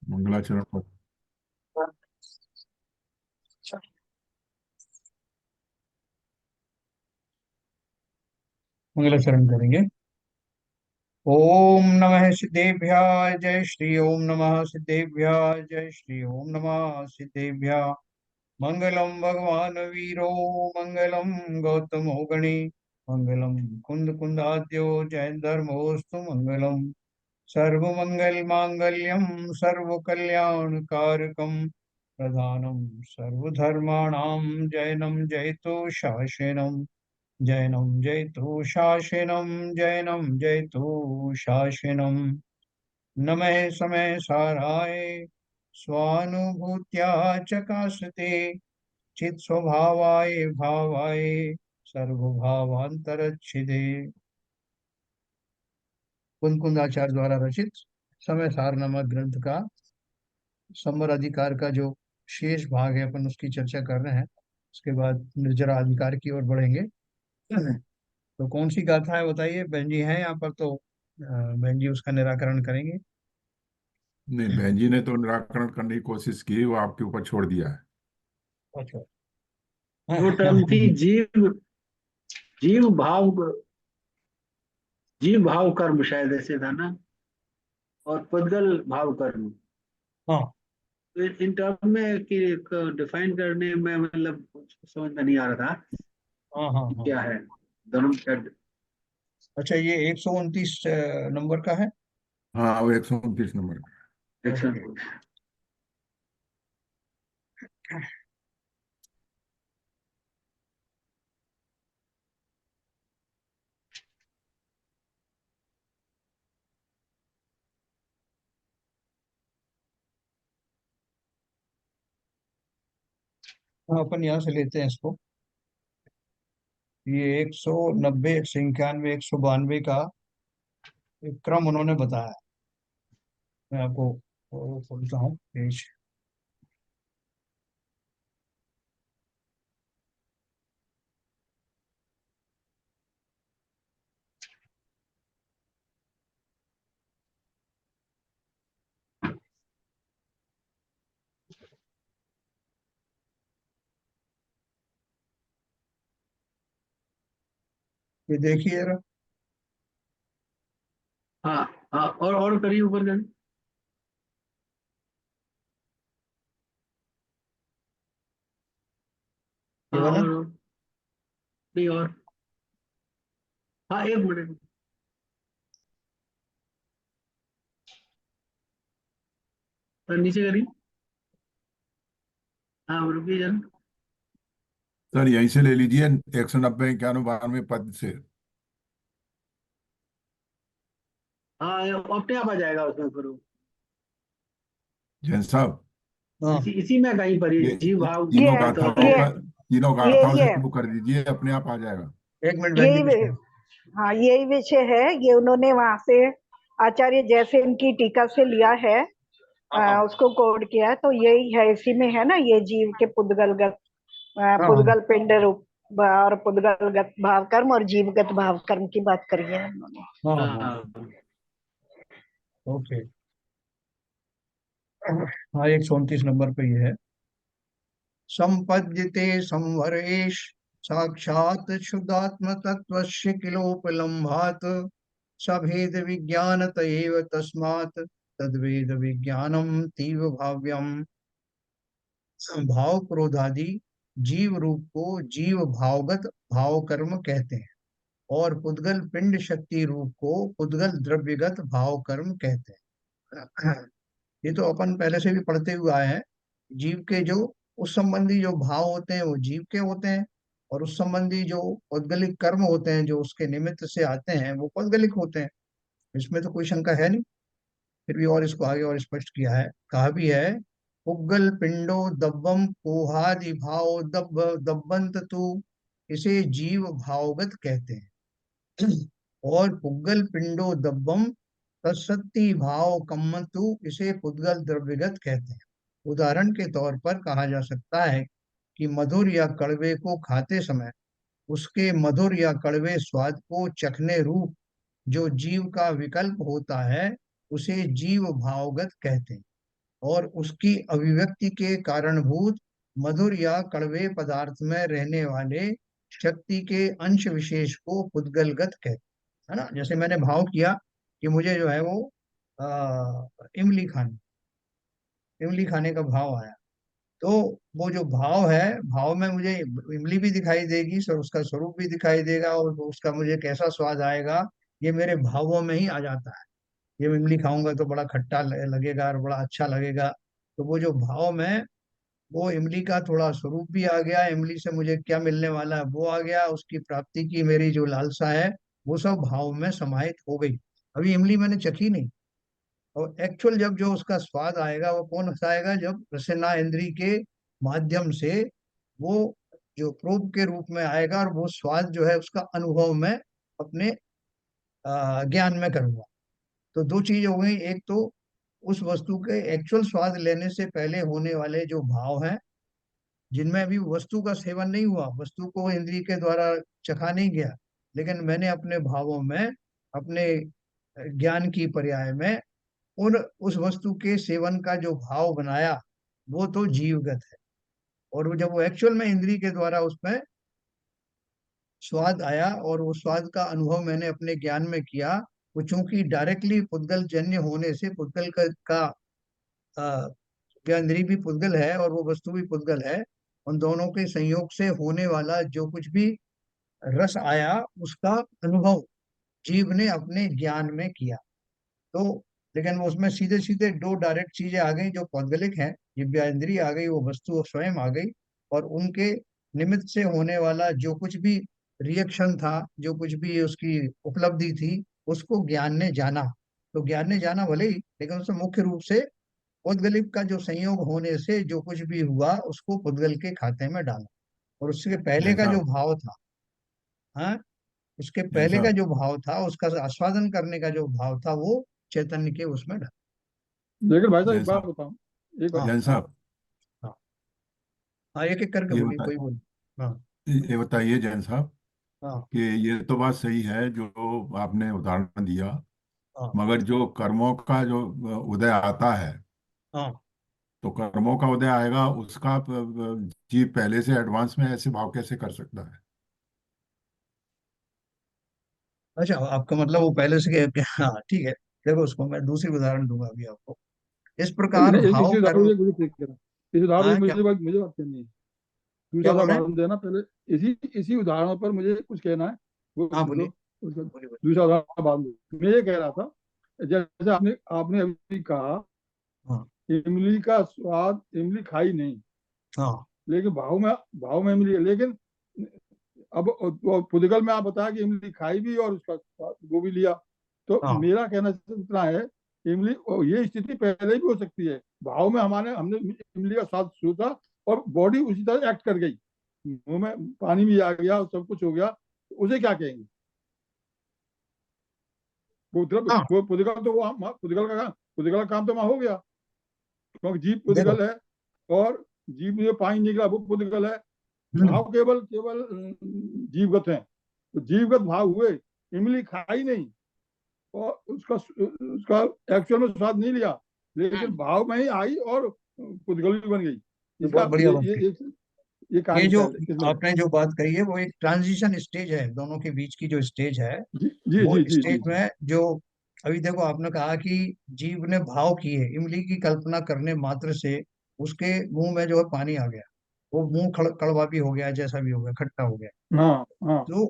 मंगलाचरण पढ़। मंगलाचरण करेंगे। ओम नमः सिद्धेभ्याय जय श्री ओम नमः सिद्धेभ्याय जय श्री ओम नमः सिद्धेभ्याय। मंगलम भगवान वीरो मंगलम गौतमो गणे मंगलम कुंद कुंदाद्यो जय धर्मोस्तु मंगलम। सर्वमंगल मांगल्यम सर्व कल्याण कारकम प्रधानम सर्वधर्माणां जैनम जयतु शासनम। जैनं जयतु शासनं जैनं जयतु शासनं। नमः समय साराय स्वानुभूत्या चकाशते चित स्वभावाय भावाय सर्वभावांतरच्छिदे। कुंद कुंदाचार्य द्वारा रचित समय सार नामक ग्रंथ का संवर अधिकार का जो शेष भाग है अपन उसकी चर्चा कर रहे हैं। उसके बाद निर्जरा अधिकार की ओर बढ़ेंगे। तो कौन सी गाथा है बताइए, बहन जी हैं यहाँ पर तो बहन जी उसका निराकरण करेंगे। नहीं, बहन जी ने तो निराकरण करने की कोशिश की, वो आपके ऊपर छोड़ दिया है। अच्छा। वो टर्म थी जीव जीव भाव जीव भाव कर्म, शायद ऐसे था ना। और पदगल भाव कर्म। हाँ तो इन टर्म में कि डिफाइन करने में मतलब कुछ समझ में नहीं आ रहा था हाँ हाँ कि हाँ। क्या है दोनों शायद। अच्छा, ये 129 नंबर का है। हाँ, वो 129 नंबर का। एक्शन। ओके। हाँ, अपन यहाँ से लेते हैं इसको। ये 190, 191, 192 का एक क्रम उन्होंने बताया। मैं आपको वो खोलता हूँ पेज। ये देखिए जरा। हाँ हाँ, और करिए, ऊपर करिए। ये हाँ, वाला। और नहीं, और हाँ, एक मिनट। और नीचे करिए। हाँ, रुकिए जरा। सर यहीं से ले लीजिए, 190, 91, 92 पद से। हाँ, ये अपने आप आ जाएगा उसमें फिर वो। जैन साहब, हाँ, इसी में कहीं पर ये ये जीव भाव ये तीनों तो गाथाओं ये का, तीनों ये गाथाओं से ये शुरू कर दीजिए, अपने आप आ जाएगा। एक मिनट बहन जी यही पीछे। हाँ, यही विषय है। ये उन्होंने वहां से आचार्य जैसे इनकी टीका से लिया है। हाँ हाँ उसको कोड किया है, तो यही है। इसी में है ना, ये जीव के पुद्गलगत हाँ हाँ पुद्गल पिंड रूप और पुद्गलगत भाव कर्म और जीवगत भाव कर्म की बात करी है उन्होंने। हाँ हाँ हाँ। हाँ। ओके। हाँ, 129 नंबर पे ये है। संपद्यते संवरेश साक्षात शुद्धात्म तत्वस्य किलोपलम्भात् सभेद विज्ञानत एव तस्मात् तद्वेद विज्ञानम तीव्र भाव्यम। भाव क्रोधादि जीव रूप को जीव भावगत भाव कर्म कहते हैं और पुद्गल पिंड शक्ति रूप को पुद्गल द्रव्यगत भाव कर्म कहते हैं। ये तो अपन पहले से भी पढ़ते हुए आए हैं। जीव के जो उस संबंधी जो भाव होते हैं वो जीव के होते हैं, और उस संबंधी जो पौद्गलिक कर्म होते हैं जो उसके निमित्त से आते हैं वो पौद्गलिक होते हैं। इसमें तो कोई शंका है नहीं। फिर भी और इसको आगे और स्पष्ट किया है, कहा भी है। पुग्गल पिंडो दब्बम पोहादि भाव दब्ब दब्बंत तु, इसे जीव भावगत कहते हैं। और पुग्गल पिंडो दब्बम तत्सत्ति भाव कम्मतु, इसे पुद्गल द्रव्यगत कहते हैं। उदाहरण के तौर पर कहा जा सकता है कि मधुर या कड़वे को खाते समय उसके मधुर या कड़वे स्वाद को चखने रूप जो जीव का विकल्प होता है उसे जीव भावगत कहते हैं। और उसकी अभिव्यक्ति के कारणभूत मधुर या कड़वे पदार्थ में रहने वाले शक्ति के अंश विशेष को पुद्गलगत कहते हैं, है ना। जैसे मैंने भाव किया कि मुझे जो है वो इमली खानी, इमली खाने का भाव आया, तो वो जो भाव है, भाव में मुझे इमली भी दिखाई देगी, सर उसका स्वरूप भी दिखाई देगा, और उसका मुझे कैसा स्वाद आएगा ये मेरे भावों में ही आ जाता है। ये मैं इमली खाऊंगा तो बड़ा खट्टा लगेगा और बड़ा अच्छा लगेगा, तो वो जो भाव में वो इमली का थोड़ा स्वरूप भी आ गया, इमली से मुझे क्या मिलने वाला है वो आ गया, उसकी प्राप्ति की मेरी जो लालसा है वो सब भाव में समाहित हो गई। अभी इमली मैंने चखी नहीं, और एक्चुअल जब जो उसका स्वाद आएगा वो कौन सा आएगा, जब रसना इंद्री के माध्यम से वो जो प्रोब के रूप में आएगा, और वो स्वाद जो है उसका अनुभव में अपने ज्ञान में करूंगा। तो दो चीज हो गई, एक तो उस वस्तु के एक्चुअल स्वाद लेने से पहले होने वाले जो भाव हैं, जिनमें अभी वस्तु का सेवन नहीं हुआ, वस्तु को इंद्रिय के द्वारा चखा नहीं गया, लेकिन मैंने अपने भावों में, अपने ज्ञान की पर्याय में उन उस वस्तु के सेवन का जो भाव बनाया, वो तो जीवगत है। और वो जब वो एक्चुअल में इंद्रिय के द्वारा उसमें स्वाद आया और वो स्वाद का अनुभव मैंने अपने ज्ञान में किया, वो चूंकि डायरेक्टली पुद्गल जन्य होने से पुद्गल का अ, ज्ञानेंद्रिय भी पुद्गल है और वो वस्तु भी पुद्गल है, उन दोनों के संयोग से होने वाला जो कुछ भी रस आया उसका अनुभव जीव ने अपने ज्ञान में किया। तो लेकिन वो उसमें सीधे सीधे दो डायरेक्ट चीजें आ गई जो पौद्गलिक हैं, दिव्या इंद्रिय आ गई, वो वस्तु स्वयं आ गई, और उनके निमित्त से होने वाला जो कुछ भी रिएक्शन था, जो कुछ भी उसकी उपलब्धि थी, उसको ज्ञान ने जाना। तो ज्ञान ने जाना भले ही, लेकिन उसमें मुख्य रूप से पौद्गलिक का जो संयोग होने से जो कुछ भी हुआ उसको पुद्गल के खाते में डाला। और उसके पहले जैन का जो साहब, भाव था, हाँ, उसके जैन पहले का साहब, जो भाव था, उसका आस्वादन करने का जो भाव था, वो चैतन्य के उसमें डाला। लेकिन भाई साहब जैन एक बात साहब, बताऊं, एक बात। हाँ जैन हाँ। साहब, हाँ हाँ, एक एक करके ये बोलिए, बता कोई बोली। हाँ ये बताइए जैन साहब हाँ कि ये तो बात सही है जो आपने उदाहरण दिया, हाँ मगर जो कर्मों का जो उदय आता है, हाँ। तो कर्मों का उदय आएगा उसका जीव पहले से एडवांस में ऐसे भाव कैसे कर सकता है? अच्छा, आपका मतलब वो पहले से हाँ ठीक है। देखो उसको मैं दूसरी उदाहरण दूंगा अभी आपको। इस प्रकार नहीं, भाव इसी उदाहरण कर्म। मुझे मुझे ठीक करना, इस उदाहरण हाँ में क्या, मुझे बात करनी है। क्या दूसरा बोल रहे हैं? उदाहरण देना पहले, इसी इसी उदाहरण पर मुझे कुछ कहना है, वो हाँ सुन बोलिए, लो। उसका बोलिए बोलिए। दूसरा उदाहरण बाद में मैं ये कह रहा था, जैसे आपने आपने अभी कहा, हाँ इमली का स्वाद, इमली खाई नहीं, हाँ लेकिन भाव में इमली है, लेकिन अब वो पुद्गल में आप बताया कि इमली खाई भी और उसका स्वाद वो भी लिया। तो हाँ मेरा कहना सिर्फ इतना है, इमली ये स्थिति पहले भी हो सकती है, भाव में हमने इमली का स्वाद सोचा और बॉडी उसी तरह एक्ट कर गई, मुंह में पानी भी आ गया और सब कुछ हो गया, तो उसे क्या कहेंगे? हाँ। वो पुद्गल तो वो पुद्गल का काम तो वहां हो गया, क्योंकि जीव देखो, पुद्गल है और जीव में जो पानी निकला वो पुद्गल है। हम्म, भाव केवल केवल जीवगत है, तो जीवगत भाव हुए, इमली खाई नहीं और उसका उसका एक्चुअल में स्वाद नहीं लिया, लेकिन भाव में ही आई और पुद्गल भी बन गई। ये इसका बहुत बढ़िया बात है। ये ये कहानी जो क्या है इसमें? आपने जो बात कही है वो एक ट्रांजिशन स्टेज है, दोनों के बीच की जो स्टेज है, जी जी वो जी जी जी स्टेज जी। में जो अभी देखो आपने कहा कि जीव ने भाव किए, इमली की कल्पना करने मात्र से उसके मुंह में जो है पानी आ गया, वो मुंह कड़वा भी हो गया, जैसा भी हो गया, खट्टा हो गया। हाँ हाँ तो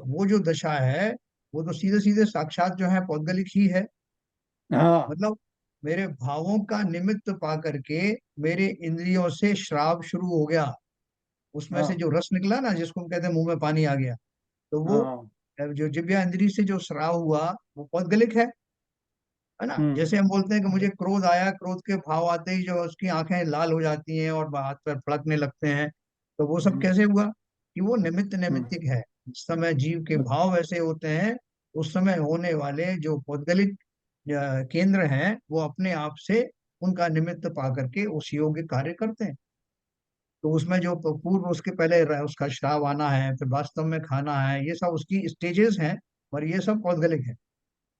वो जो दशा है वो तो सीधे सीधे साक्षात जो है पौद्गलिक ही है। हाँ मतलब मेरे भावों का निमित्त पा करके मेरे इंद्रियों से श्राव शुरू हो गया, उसमें से हाँ जो रस निकला ना, जिसको हम कहते हैं मुंह में पानी आ गया, तो वो हाँ। जो जिव्या इंद्री से जो श्राव हुआ वो पौद्गलिक है ना। हम्म जैसे हम बोलते हैं कि मुझे क्रोध आया, क्रोध के भाव आते ही जो उसकी आंखें लाल हो जाती हैं और हाथ पैर फड़कने लगते हैं, तो वो सब हम्म कैसे हुआ कि वो निमित्त हम्म नैमित्तिक है। जिस समय जीव के भाव वैसे होते हैं, उस समय होने वाले जो पौद्गलिक केंद्र हैं वो अपने आप से उनका निमित्त पा करके उस योग्य कार्य करते हैं। तो उसमें जो पूर्व उसके पहले उसका श्राव आना है, फिर वास्तव में खाना है, ये सब उसकी स्टेजेस हैं, और ये सब पौद्गलिक है।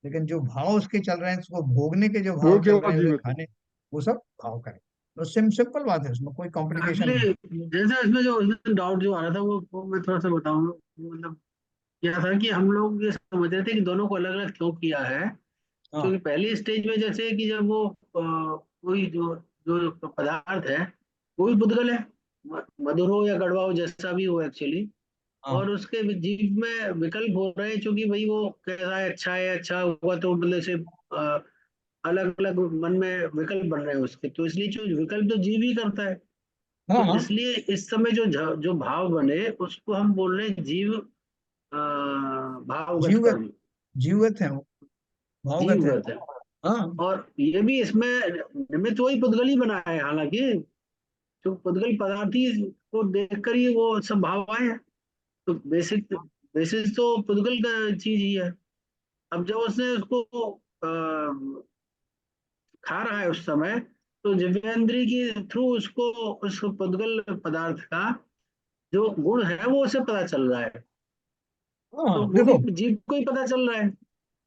लेकिन जो भाव उसके चल रहे हैं, उसको भोगने के जो वो भाव चल रहे केवल हैं वे जीवित है। खाने, वो सब भाव करें। तो सिंपल बात है, उसमें कोई कॉम्प्लिकेशन नहीं। एक्चुअली जैसे इसमें जो डाउट जो आ रहा था वो मैं थोड़ा सा बताऊंगा। मतलब क्या था कि हम लोग ये समझ रहे थे कि दोनों को अलग अलग क्यों किया है। हाँ क्योंकि पहली स्टेज में जैसे कि जब वो कोई जो जो पदार्थ है वो भी पुद्गल है, मधुर हो या कड़वा हो जैसा भी हो एक्चुअली। हाँ और उसके जीव में विकल्प हो रहे हैं, क्योंकि भाई वो कैसा है, अच्छा हुआ तो मतलब से अलग अलग मन में विकल्प बन रहे हैं उसके, तो इसलिए जो विकल्प तो जीव ही करता है। हाँ तो हाँ, इसलिए इस समय जो भाव बने उसको हम बोल रहे हैं जीव भावगत जीवगत, कर्म, जीवगत है वो, भावगत है। जीवगत है। हाँ और ये भी इसमें निमित्त वही पुद्गल ही बना है, हालांकि जो पुद्गल पदार्थी को देखकर ही वो सब भाव आए हैं। तो बेसिक बेसिस तो पुद्गल का चीज ही है। अब जब उसने उसको खा रहा है उस समय, तो जिव्येंद्री के थ्रू उसको उस पुद्गल पदार्थ का जो गुण है वो उसे पता चल रहा है। तो हाँ, वो भी देखो, जीव को ही पता चल रहा है।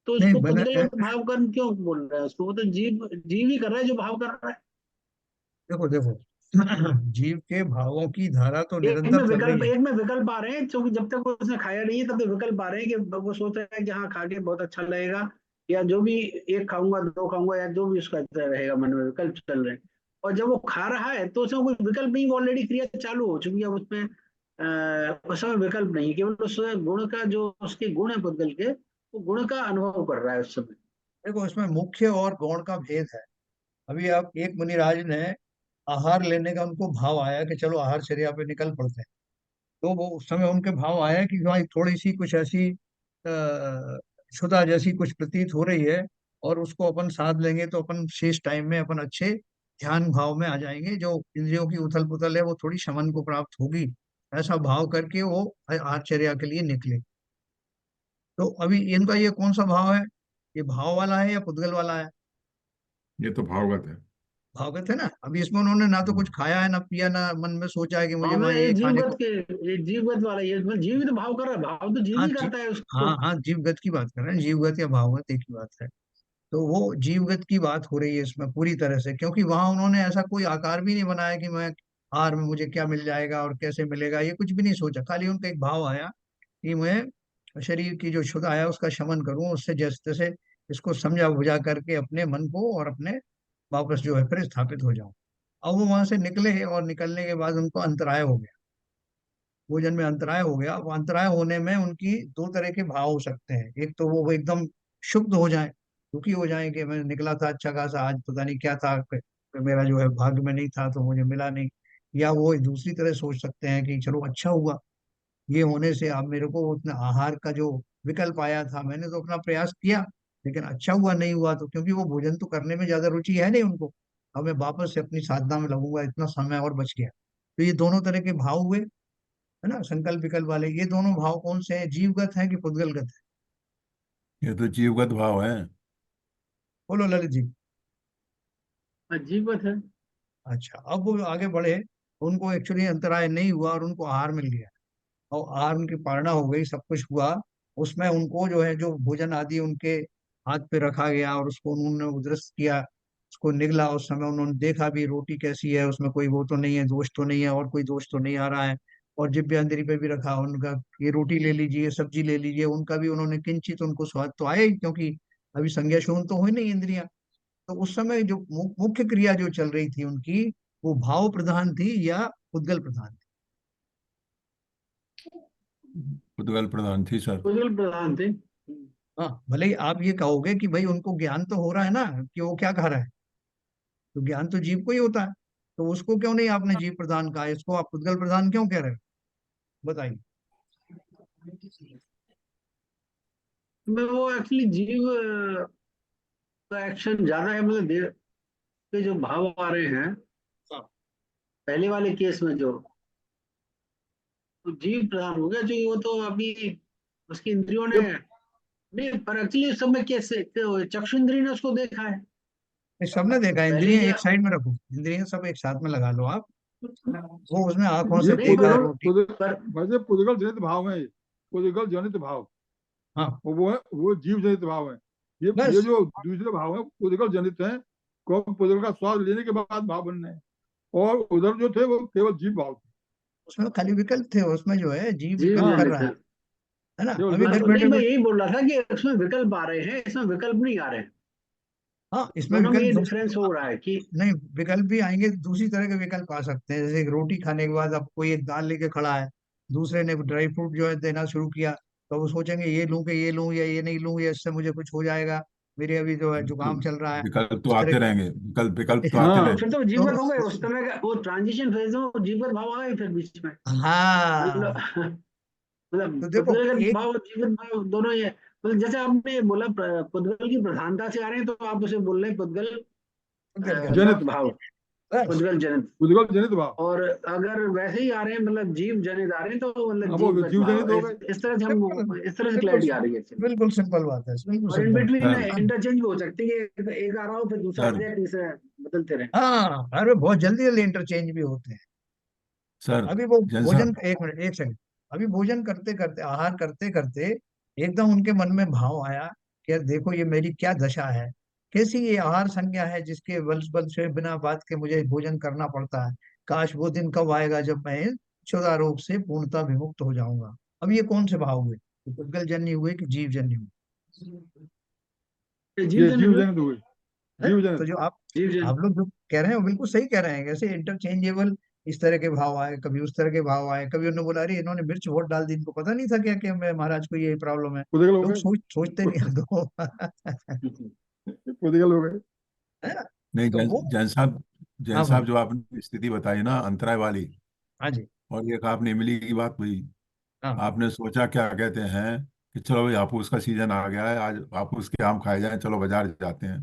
तो नहीं उसको बने पुद्गल भाव कर्म क्यों बोल रहा है, उसको वो तो जीव जीव ही कर रहा है जो भाव कर रहा है। देखो देखो जीव के भावों की धारा तो निरंतर चल रही है। एक में विकल्प आ रहे हैं, क्योंकि जब तक वो उसने खाया नहीं है तब तक विकल्प आ रहे हैं कि वो सोच रहा है कि हाँ खा के बहुत अच्छा लगेगा, या जो भी एक खाऊंगा दो खाऊंगा या जो भी उसका रहेगा मन में विकल्प चल रहे हैं। और जब वो खा रहा है तो उसमें कोई विकल्प नहीं, वो ऑलरेडी क्रिया चालू हो चुकी है। अब उसमें उस समय विकल्प नहीं है, केवल उस गुण का जो उसके गुण है पुद्गल के, वो गुण का अनुभव कर रहा है उस समय। देखो, इसमें मुख्य और गौण का भेद है। अभी आप एक मुनिराज ने आहार लेने का उनको भाव आया कि चलो आहार चर्या पे निकल पड़ते हैं। तो वो उस समय उनके भाव आया कि भाई थोड़ी सी कुछ ऐसी क्षुधा जैसी कुछ प्रतीत हो रही है, और उसको अपन साध लेंगे तो अपन शेष टाइम में अपन अच्छे ध्यान भाव में आ जाएंगे, जो इंद्रियों की उथल पुथल है वो थोड़ी शमन को प्राप्त होगी। ऐसा भाव करके वो आहारचर्या के लिए निकले। तो अभी इनका ये कौन सा भाव है? ये भाव वाला है या पुद्गल वाला है? ये तो भावगत है। भावगत है ना। अभी इसमें उन्होंने ना तो कुछ खाया है, ना पिया, ना मन में सोचा है कि मुझे हाँ वहां मतलब ये खाने को। ये जीवगत वाला, ये मतलब जीव ही तो भाव कर रहा है, भाव तो जीव हाँ ही जी, करता है उसको। हाँ हाँ, जीवगत की बात कर रहे हैं, जीवगत या भावगत एक ही बात है। तो वो जीवगत की बात हो रही है इसमें पूरी तरह से, क्योंकि वहां उन्होंने ऐसा कोई आकार भी नहीं बनाया कि मैं आहार में मुझे क्या मिल जाएगा और कैसे मिलेगा, ये कुछ भी नहीं सोचा। खाली उनका एक भाव आया कि मैं शरीर की जो क्षुधा है उसका शमन करूं, उससे जैसे तैसे इसको समझा बुझा करके अपने मन को और अपने वापस जो है फिर स्थापित हो जाऊं। अब वो वहां से निकले, और निकलने के बाद उनको अंतराय हो गया, भोजन में अंतराय हो गया। वो अंतराय होने में उनकी दो तरह के भाव हो सकते हैं। एक तो वो एकदम क्षुब्ध हो जाए, दुखी हो जाए कि मैं निकला था अच्छा खासा, आज पता नहीं क्या था, मेरा जो है भाग्य में नहीं था तो मुझे मिला नहीं। या वो दूसरी तरह सोच सकते हैं कि चलो अच्छा हुआ ये होने से, अब मेरे को उतना आहार का जो विकल्प आया था, मैंने तो अपना प्रयास किया लेकिन अच्छा हुआ नहीं हुआ, तो क्योंकि वो भोजन तो करने में ज्यादा रुचि है नहीं उनको, अब मैं वापस से अपनी साधना में लगूंगा, इतना समय और बच गया। तो ये दोनों तरह के भाव हुए, है ना, संकल्प विकल्प वाले। ये दोनों भाव कौन से हैं, जीवगत है कि पुद्गलगत है? ये तो जीवगत भाव है। बोलो ललित जी। जीवगत है। अच्छा, अब वो आगे बढ़े, उनको एक्चुअली अंतराय नहीं हुआ और उनको आहार मिल गया, और आहार उनकी पारणा हो गई, सब कुछ हुआ। उसमें उनको जो है जो भोजन आदि उनके हाथ पे रखा गया और उसको उन्होंने उदरस्त किया, उसको निगला। उस समय उन्होंने देखा भी रोटी कैसी है, उसमें कोई वो तो नहीं है, दोष तो नहीं है, और कोई दोष तो नहीं आ रहा है। और जिभ्यांतरी पे भी रखा उनका, ये रोटी ले लीजिए, सब्जी ले लीजिए, उनका भी उन्होंने किंचित, उनको स्वाद तो आया ही, क्योंकि अभी संज्ञा शून्य तो हुई नहीं इंद्रियां। तो उस समय जो मुख्य क्रिया जो चल रही थी उनकी, वो भाव प्रधान थी या उद्गल प्रधान थी? पुद्गल प्रधान थी सर। पुद्गल प्रधान थे। हाँ, भले ही आप ये कहोगे कि भाई उनको ज्ञान तो हो रहा है ना कि वो क्या कह रहा है, तो ज्ञान तो जीव को ही होता है, तो उसको क्यों नहीं आपने जीव प्रधान कहा, इसको आप उद्गल प्रधान क्यों कह रहे हो? बताइए। मैं वो एक्चुअली जीव का एक्शन ज्यादा है, मतलब देव के जो भाव आ रहे हैं हाँ, पहले वाले केस में जो, तो जीव प्रधान हो गया, जो वो तो अभी उसकी इंद्रियों ने ये नहीं, पर एक्चुअली उस समय कैसे चक्षु इंद्रिय ने उसको देखा है। ये सबने देखा, पहले इंद्रियां क्या, एक साइड में रखो, इंद्रियां सब एक साथ में लगा लो आप। वो उसने आंखों ये से नहीं देखा पर रोटी। पर वैसे पुद्गल जनित भाव है, ये पुद्गल जनित भाव, हाँ, वो है वो जीव जनित भाव है। ये बस। जो दूसरे भाव है पुद्गल जनित है, को पुद्गल का स्वाद लेने के बाद भाव बनने हैं, और उधर जो थे वो केवल जीव भाव थे। उसमें खाली विकल्प थे, उसमें जो है जीव जीव विकल्प कर जनित रहा है। है ना। केवल अभी घर विकल्प। बैठे नहीं, मैं बैठे यही बोल रहा था कि इसमें विकल्प आ रहे हैं, इसमें विकल्प नहीं आ रहे हैं। हाँ, इसमें दोनों में ये विकल्प डिफरेंस हो रहा है कि नहीं, विकल्प भी आएंगे, दूसरी तरह के विकल्प आ सकते हैं। जैसे एक रोटी खाने के बाद अब कोई एक दाल लेके खड़ा है, दूसरे ने ड्राई फ्रूट जो है देना शुरू किया, तो वो सोचेंगे ये लूं कि ये लूं या ये नहीं लूं, या इससे मुझे कुछ हो जाएगा, मेरे अभी जो है जुकाम चल रहा है, विकल्प तो इस तरह आते के। रहेंगे, विकल्प विकल्प तो आते हाँ रहेंगे। फिर तो तो जीवगत हो गए उस समय का, वो ट्रांजिशन फेज में वो जीवगत भाव आ गए फिर बीच में। हाँ, मतलब मतलब तो देखो पुद्गल एक भाव और जीवित भाव दोनों ही है। मतलब जैसे आपने बोला पुद्गल की प्रधानता से आ रहे हैं, तो आप उसे बोल रहे हैं पुद्गल गल गल जनित, गत भाव, बस। पुद्गल जनित। पुद्गल जनित भाव। और अगर वैसे ही आ रहे हैं, मतलब जीव जनित आ रहे हैं, तो मतलब हाँ, वो जीवगत जीव जनित भाव। हो गए। इस तरह से सिंपल, हम, इस तरह से बिल्कुल क्लैरिटी आ रही है इसमें। बिल्कुल सिंपल बात है, बिल्कुल और in simple. Between sir interchange भी हो सकती है, एक आ रहा हो फिर दूसरा आ सर जाए, तीसरा बदलते रहे। हाँ, अरे बहुत जल्दी जल्दी इंटरचेंज भी होते हैं। सर अभी वो जैन भोजन, साहब। एक मिनट एक सेकंड, अभी भोजन करते करते, आहार करते करते एकदम उनके मन में भाव आया कि यार देखो ये मेरी क्या दशा है, कैसी ये आहार संज्ञा है जिसके बल बल से बिना बात के मुझे भोजन करना पड़ता है। काश वो दिन कब आएगा जब मैं क्षुधा रोग से पूर्णतः विमुक्त हो जाऊंगा। अब ये कौन से भाव हुए, पुद्गल जन्य हुए कि जीव जन्य हुए? जीव ये जनित जीव हुए। जनित हुए, है? जीव तो जनित। जो जीव जनित। आप लोग जो कह रहे हैं वो बिल्कुल सही कह रहे हैं। कैसे इंटरचेंजेबल इस तरह के भाव आए, कभी उस तरह के भाव आए, कभी उन्होंने बोला अरे इन्होंने मिर्च बहुत डाल दी, इनको पता नहीं था क्या कि हमें महाराज को ये प्रॉब्लम है। पुद्गल हो लोग गए, सोचते नहीं दो पुद्गल हो गए। है ना। नहीं, तो वो, जैन हाँ साहब भाई, जो आपने स्थिति बताई ना अंतराय वाली, हाँ जी, और एक आपने इमली की बात हुई। हाँ आपने सोचा क्या कहते हैं कि चलो भाई हापुस का सीजन आ गया है, आज हापुस के आम खाए जाएं, चलो बाजार जाते हैं।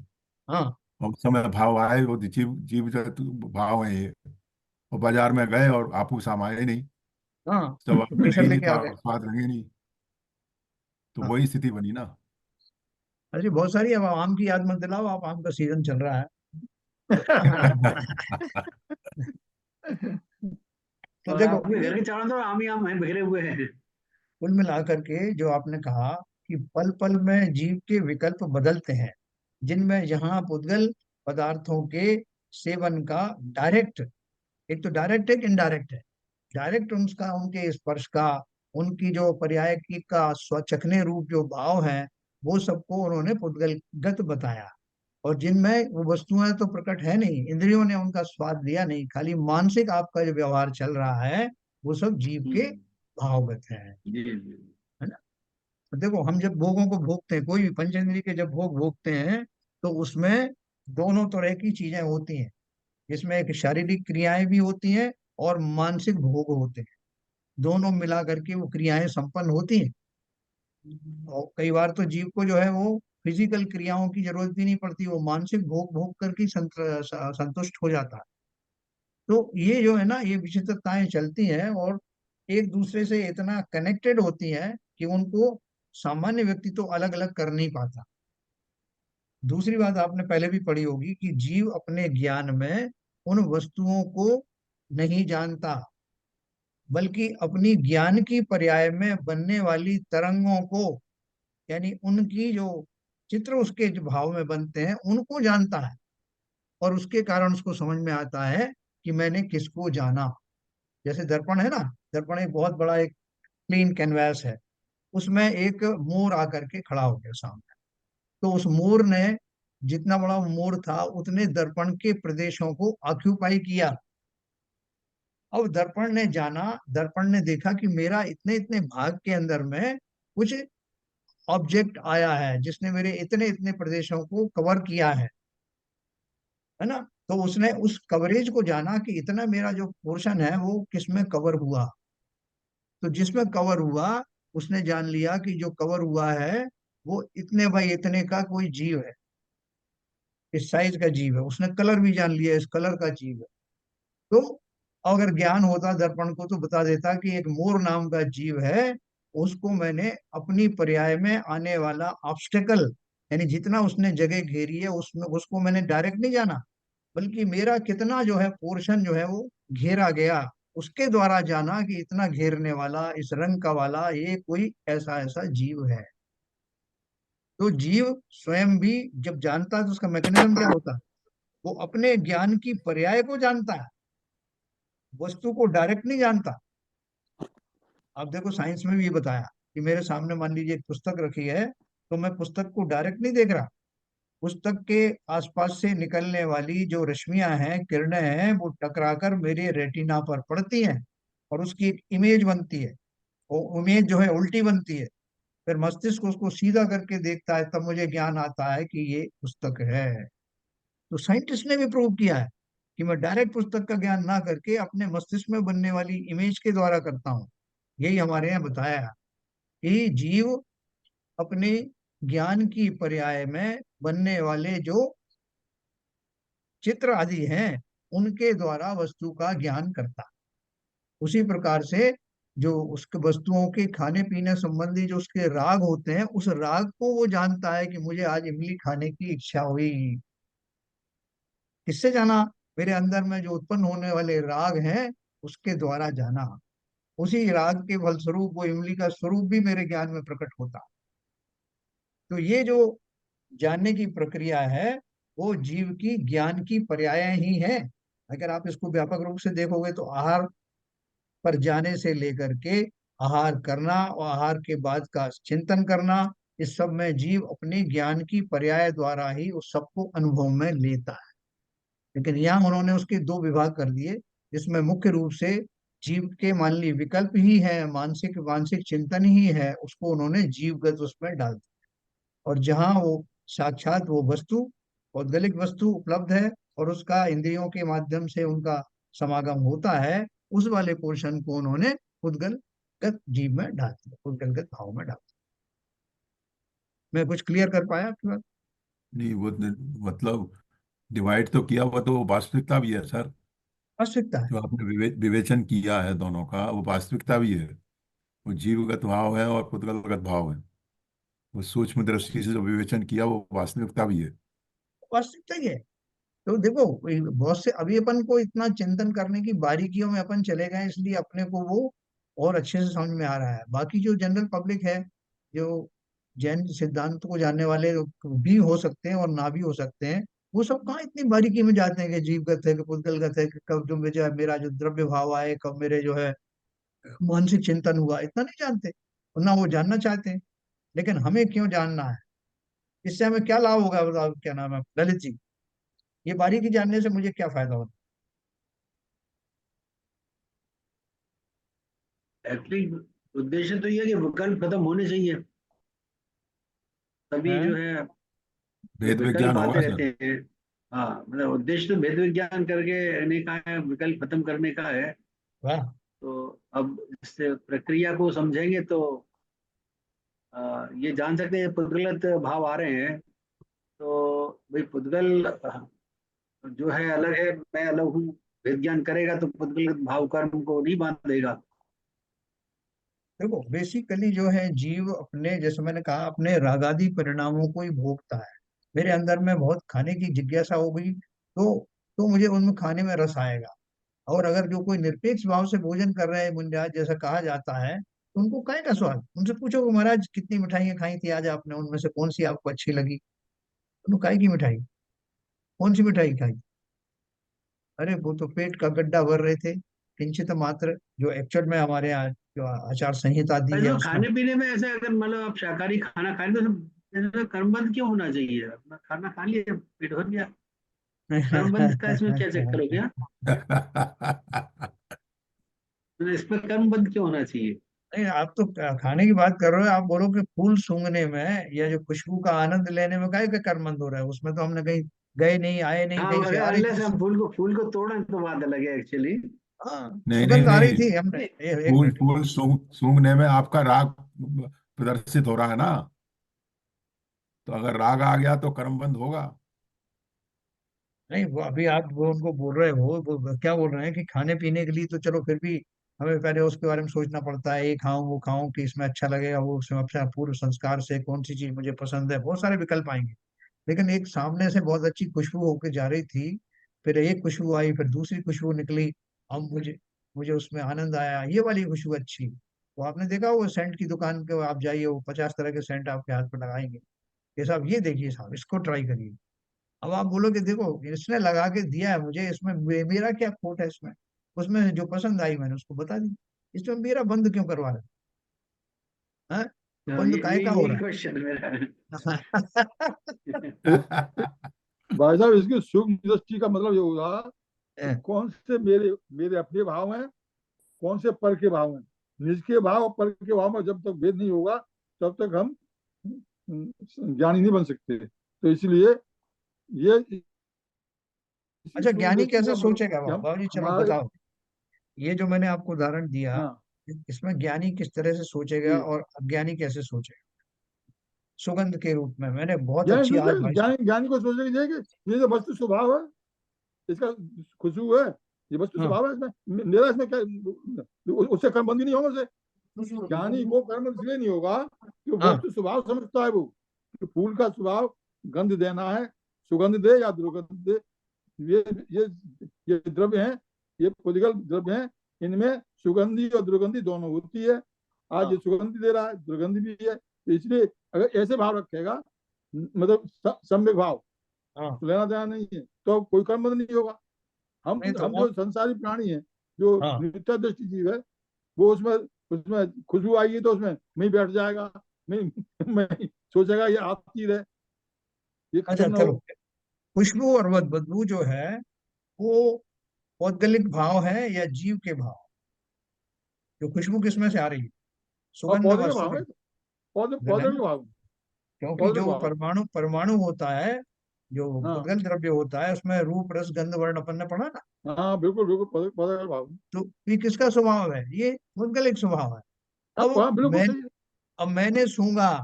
हाँ और उस समय भाव आए, वो जीव जीव जंतु भाव है ये। और बाजार में गए और हापुस आम आए नहीं, हाँ जब तो आपने केसर नहीं लेके था आ और गए। स्वाद रंगे नहीं, तो हाँ, वही स्थिति बनी ना। अरे जी बहुत सारी, अब आम की याद मत दिलाओ, आप आम का सीजन चल रहा है तो और देखो आपके घर के चारों तरफ आम ही आम है, बिखरे हुए हैं। कुल मिलाकर के जो आपने कहा कि पल पल में जीव के विकल्प बदलते हैं, जिनमें यहाँ पुद्गल पदार्थों के सेवन का डायरेक्ट, एक तो डायरेक्ट है, एक इनडायरेक्ट है। डायरेक्ट उनका, उनके स्पर्श का, उनकी जो पर्याय की का स्वचखने रूप जो भाव है, वो सबको उन्होंने पुद्गलगत बताया। और जिनमें वो वस्तुएं तो प्रकट है नहीं, इंद्रियों ने उनका स्वाद लिया नहीं, खाली मानसिक आपका जो व्यवहार चल रहा है वो सब जीव के भावगत है। जी जी। है ना। तो देखो हम जब भोगों को भोगते हैं, कोई भी पंचेंद्रिय के जब भोग भोगते हैं, तो उसमें दोनों तरह की चीजें होती हैं। इसमें एक शारीरिक क्रियाएं भी होती हैं और मानसिक भोग होते हैं, दोनों मिला करके वो क्रियाएं संपन्न होती हैं। और कई बार तो जीव को जो है वो फिजिकल क्रियाओं की जरूरत भी नहीं पड़ती, वो मानसिक भोग भोग करके संतुष्ट हो जाता है। तो ये जो है ना, ये विचित्रताएं चलती हैं और एक दूसरे से इतना कनेक्टेड होती हैं कि उनको सामान्य व्यक्ति तो अलग अलग कर नहीं पाता। दूसरी बात आपने पहले भी पढ़ी होगी कि जीव अपने ज्ञान में उन वस्तुओं को नहीं जानता, बल्कि अपनी ज्ञान की पर्याय में बनने वाली तरंगों को, यानी उनकी जो चित्र उसके जो भाव में बनते हैं उनको जानता है। और उसके कारण उसको समझ में आता है कि मैंने किसको जाना। जैसे दर्पण है ना, दर्पण एक बहुत बड़ा एक क्लीन कैनवास है, उसमें एक मोर आकर के खड़ा हो गया सामने। तो उस मोर ने, जितना बड़ा मोर था उतने दर्पण के प्रदेशों को ऑक्यूपाई किया। अब दर्पण ने जाना, दर्पण ने देखा कि मेरा इतने इतने भाग के अंदर में कुछ ऑब्जेक्ट आया है जिसने मेरे इतने इतने प्रदेशों को कवर किया है ना। तो उसने उस कवरेज को जाना कि इतना मेरा जो पोर्शन है वो किसमें कवर हुआ। तो जिसमें कवर हुआ उसने जान लिया कि जो कवर हुआ है वो इतने बाई इतने का कोई जीव है, इस साइज का जीव है। उसने कलर भी जान लिया, इस कलर का जीव है। तो अगर ज्ञान होता दर्पण को तो बता देता कि एक मोर नाम का जीव है, उसको मैंने अपनी पर्याय में आने वाला ऑब्स्टेकल, यानी जितना उसने जगह घेरी है उसमें उसको मैंने डायरेक्ट नहीं जाना, बल्कि मेरा कितना जो है पोर्शन जो है वो घेरा गया, उसके द्वारा जाना कि इतना घेरने वाला, इस रंग का वाला ये कोई ऐसा ऐसा जीव है। तो जीव स्वयं भी जब जानता है तो उसका मैकेनिज्म क्या होता है, वो अपने ज्ञान की पर्याय को जानता है, वस्तु को डायरेक्ट नहीं जानता। आप देखो साइंस में भी ये बताया कि मेरे सामने मान लीजिए एक पुस्तक रखी है, तो मैं पुस्तक को डायरेक्ट नहीं देख रहा, पुस्तक के आसपास से निकलने वाली जो रश्मियां हैं, किरणें हैं, वो टकराकर मेरे रेटिना पर पड़ती हैं और उसकी एक इमेज बनती है। वो इमेज जो है उल्टी बनती है, फिर मस्तिष्क उसको सीधा करके देखता है, तब मुझे ज्ञान आता है कि ये पुस्तक है। तो साइंटिस्ट ने भी प्रूव किया है कि मैं डायरेक्ट पुस्तक का ज्ञान ना करके अपने मस्तिष्क में बनने वाली इमेज के द्वारा करता हूँ। यही हमारे यहाँ बताया है कि जीव अपने ज्ञान की पर्याय में बनने वाले जो चित्र आदि हैं, उनके द्वारा वस्तु का ज्ञान करता है। उसी प्रकार से जो उसके वस्तुओं के खाने पीने संबंधी जो उसके राग होते हैं, उस राग को वो जानता है कि मुझे आज इमली खाने की इच्छा हुई। किससे जाना? मेरे अंदर में जो उत्पन्न होने वाले राग हैं, उसके द्वारा जाना। उसी राग के फलस्वरूप वो इमली का स्वरूप भी मेरे ज्ञान में प्रकट होता। तो ये जो जानने की प्रक्रिया है, वो जीव की ज्ञान की पर्याय ही है। अगर आप इसको व्यापक रूप से देखोगे तो आहार पर जाने से लेकर के आहार करना और आहार के बाद का चिंतन करना, इस सब में जीव अपने ज्ञान की पर्याय द्वारा ही उस सबको अनुभव में लेता है। लेकिन यहाँ उन्होंने उसके दो विभाग कर दिए, जिसमें मुख्य रूप से जीव के मान ली विकल्प ही है, मानसिक मानसिक चिंतन ही है, उसको उन्होंने जीवगत उसमें डाल दिया। और जहाँ वो साक्षात वो वस्तु, भौगोलिक वस्तु उपलब्ध है और उसका इंद्रियों के माध्यम से उनका समागम होता है, उस वाले पोर्शन को उन्होंने उद्गलगत जीव में डाल दिया, उद्गलगत भाव में डाल दिया। मैं कुछ क्लियर कर पाया आपकी बात? नहीं वो मतलब डिवाइड तो किया हुआ, तो वो वास्तविकता भी है सर। वास्तविकता है। जो आपने विवेचन किया है दोनों का, वो वास्तविकता भी है। वो जीवगत भाव है और पुद्गलगत भाव है। वो सूक्ष्म दृष्टि से जो विवेचन किया, वो वास्तविकता भी है। वास्तविकता ही है। तो देखो, बहुत से अभी अपन को इतना चिंतन करने की बारीकियों में अपन चले गए, इसलिए अपने को वो और अच्छे से समझ में आ रहा है। बाकी जो जनरल पब्लिक है, जो जैन सिद्धांत को जानने वाले भी हो सकते हैं और ना भी हो सकते हैं, वो सब कहाँ इतनी बारीकी में जाते हैं कि जीवगत है कि पुद्गलगत है, कि कब जो मेरा जो द्रव्य भाव आए, कब मेरे जो है मानसिक चिंतन हुआ, इतना नहीं जानते और ना वो जानना चाहते हैं। लेकिन हमें क्यों जानना है? इससे हमें क्या लाभ होगा बताओ? क्या नाम है ललित जी, ये बारीकी जानने से मुझे क्या फायदा होता? एक्चुअली उद्देश्य तो ये है कि विकल्प खत्म होने चाहिए, तभी है जो है ये भेद विकल्प विज्ञान आते होगा सर। रहते हैं। हाँ, मतलब उद्देश्य तो भेद विज्ञान करके ने का है, विकल्प खत्म करने का है। वाह। तो अब इससे प्रक्रिया को समझेंगे तो ये जान सकते हैं पुद्गलत भाव आ रहे हैं। तो भाई पुद्गल जो है अलग है, मैं अलग हूँ। भेद ज्ञान करेगा तो पुद्गलत भाव कर्म को नहीं बांधेगा। देखो बेसिकली जो है जीव अपने, जैसे मैंने कहा, अपने रागादि परिणामों को ही भोगता है। मेरे अंदर में बहुत खाने की जिज्ञासा हो गई, तो मुझे उनमें खाने में रस आएगा। और अगर जो कोई निरपेक्ष भाव से भोजन कर रहे हैं, मुंजा जैसा कहा जाता है, तो उनको काहे का स्वाद? उनसे पूछो कि महाराज कितनी मिठाइयाँ खाई थी आज आपने, उनमें से कौन सी आपको अच्छी लगी? उन्होंने काहे की मिठाई, कौन सी मिठाई खाई? अरे वो तो पेट का गड्ढा भर रहे थे, किंचित मात्र, जो एक्चुअल में हमारे यहाँ जो आचार संहिता दी है ऐसे उसमें। खाने पीने में ऐसे अगर मतलब आप शाकाहारी खाना खा रहे तो ऐसे कर्मबंध क्यों होना चाहिए? अपना खाना खा लिया, पेट भर गया, कर्मबंध का इसमें क्या चक्कर हो गया? तो इसमें कर्मबंध क्यों होना चाहिए? नहीं, आप तो खाने की बात कर रहे हो, आप बोलो कि फूल सूंघने में या जो खुशबू का आनंद लेने में काहे का कर्मंद हो रहा है? उसमें तो हमने कहीं गए नहीं, आए नहीं, हाँ, कहीं से अगर आ रही अनलेस थी हम फूल को तोड़ें तो बात अलग है एक्चुअली। हाँ, नहीं नहीं सुगंध आ रही नहीं, थी हमने। एक फूल मिनट। फूल सूंघने में आपका राग प्रदर्शित हो रहा है ना। तो अगर राग आ गया तो कर्म बंद होगा। नहीं, वो अभी आप वो उनको बोल रहे हो, वो क्या बोल रहे हैं कि खाने पीने के लिए तो चलो फिर भी हमें पहले उसके बारे में सोचना पड़ता है, ये खाऊं वो खाऊं कि इसमें अच्छा लगेगा, वो उसमें अपने पूर्व संस्कार से कौन सी चीज मुझे पसंद है, बहुत सारे विकल्प आएंगे। लेकिन एक सामने से बहुत अच्छी खुशबू होके जा रही थी, फिर एक खुशबू आई, फिर दूसरी खुशबू निकली, अब मुझे मुझे उसमें आनंद आया, ये वाली खुशबू अच्छी। वो आपने देखा, वो सेंट की दुकान के आप जाइए, वो 50 तरह के सेंट आपके हाथ पे लगाएंगे, ये साहब ये देखिए साहब, इसको ट्राई करिए। अब आप बोलोगे देखो इसने लगा के दिया है मुझे, इसमें मेरा क्या खोट है इसमें, उसमें जो पसंद आई मैंने उसको बता दी, इसमें मेरा बंद क्यों करवा रहे हैं? हाँ, बंद ये काहे का यही हो यही रहा क्वेश्चन मेरा है। है? भाई साहब, इसकी सूक्ष्म दृष्टि का मतलब ये हुआ कि कौन से मेरे मेरे अपने भाव हैं, कौन से पर के भाव हैं। निज के भाव और पर के भाव में जब तक भेद नहीं होगा, तब तक हम ज्ञानी नहीं बन सकते। तो इसलिए ये इसी अच्छा, सूक्ष्म ज्ञानी दृष्टि कैसे का मतलब सोचेगा कि हम बाबू जी, चलो हमारे। बताओ। ये जो मैंने आपको उदाहरण दिया, हाँ इसमें ज्ञानी किस तरह से सोचेगा जी। और अज्ञानी कैसे सोचेगा? सुगंध के रूप में मैंने बहुत ज्ञानी अच्छी आज सोचे, भाई साहब। ज्ञानी को सोचने की चाहिए कि ये जो वस्तु स्वभाव है, इसका खुशबू है, ये वस्तु हाँ स्वभाव है, इसमें मेरा इसमें क्या, उससे कर्मबंदी नहीं होगा उसे। ज्ञानी को कर्म इसलिए नहीं होगा कि हाँ। वस्तु स्वभाव समझता है वो, कि फूल का स्वभाव गंध देना है, सुगंध दे या दुर्गंध दे। ये ये ये द्रव्य हैं, ये पॉजिटिव द्रव्य हैं, इनमें सुगंधी और दुर्गंधी दोनों होती है। आज हाँ ये सुगंधी दे रहा है, दुर्गंधी भी है, तो इसलिए अगर ऐसे भाव रखेगा, मतलब सम्यक भाव, हाँ। तो लेना देना नहीं है, तो कोई कर्म नहीं होगा। नहीं तो हम जो संसारी प्राणी हैं, जो हाँ। नित्य दृष्टि जीव है, वो उसमें उसमें खुशबू आएगी तो उसमें मैं बैठ जाएगा, मैं सोचेगा ये आपकी है, ये अच्छा खत्म ना चलो, हो। खुशबू और बदबू जो है वो पौद्गलिक भाव है या जीव के भाव? जो खुशबू किसमें से आ रही है? और सुगंध पौधे व के भाव है, सुगंध। पौधे है ना? के भाव, क्योंकि पौधे के जो भाव। परमाणु परमाणु होता है, जो हाँ उद्गल द्रव्य होता है, उसमें रूप रस गंध वर्ण अपन ने पढ़ा ना। हाँ बिल्कुल बिल्कुल, पौधे का भाव। तो ये किसका स्वभाव है? ये उद्गलिक स्वभाव है। अब अब हाँ बिल्कुल मैं सही है। अब मैंने सूंघा,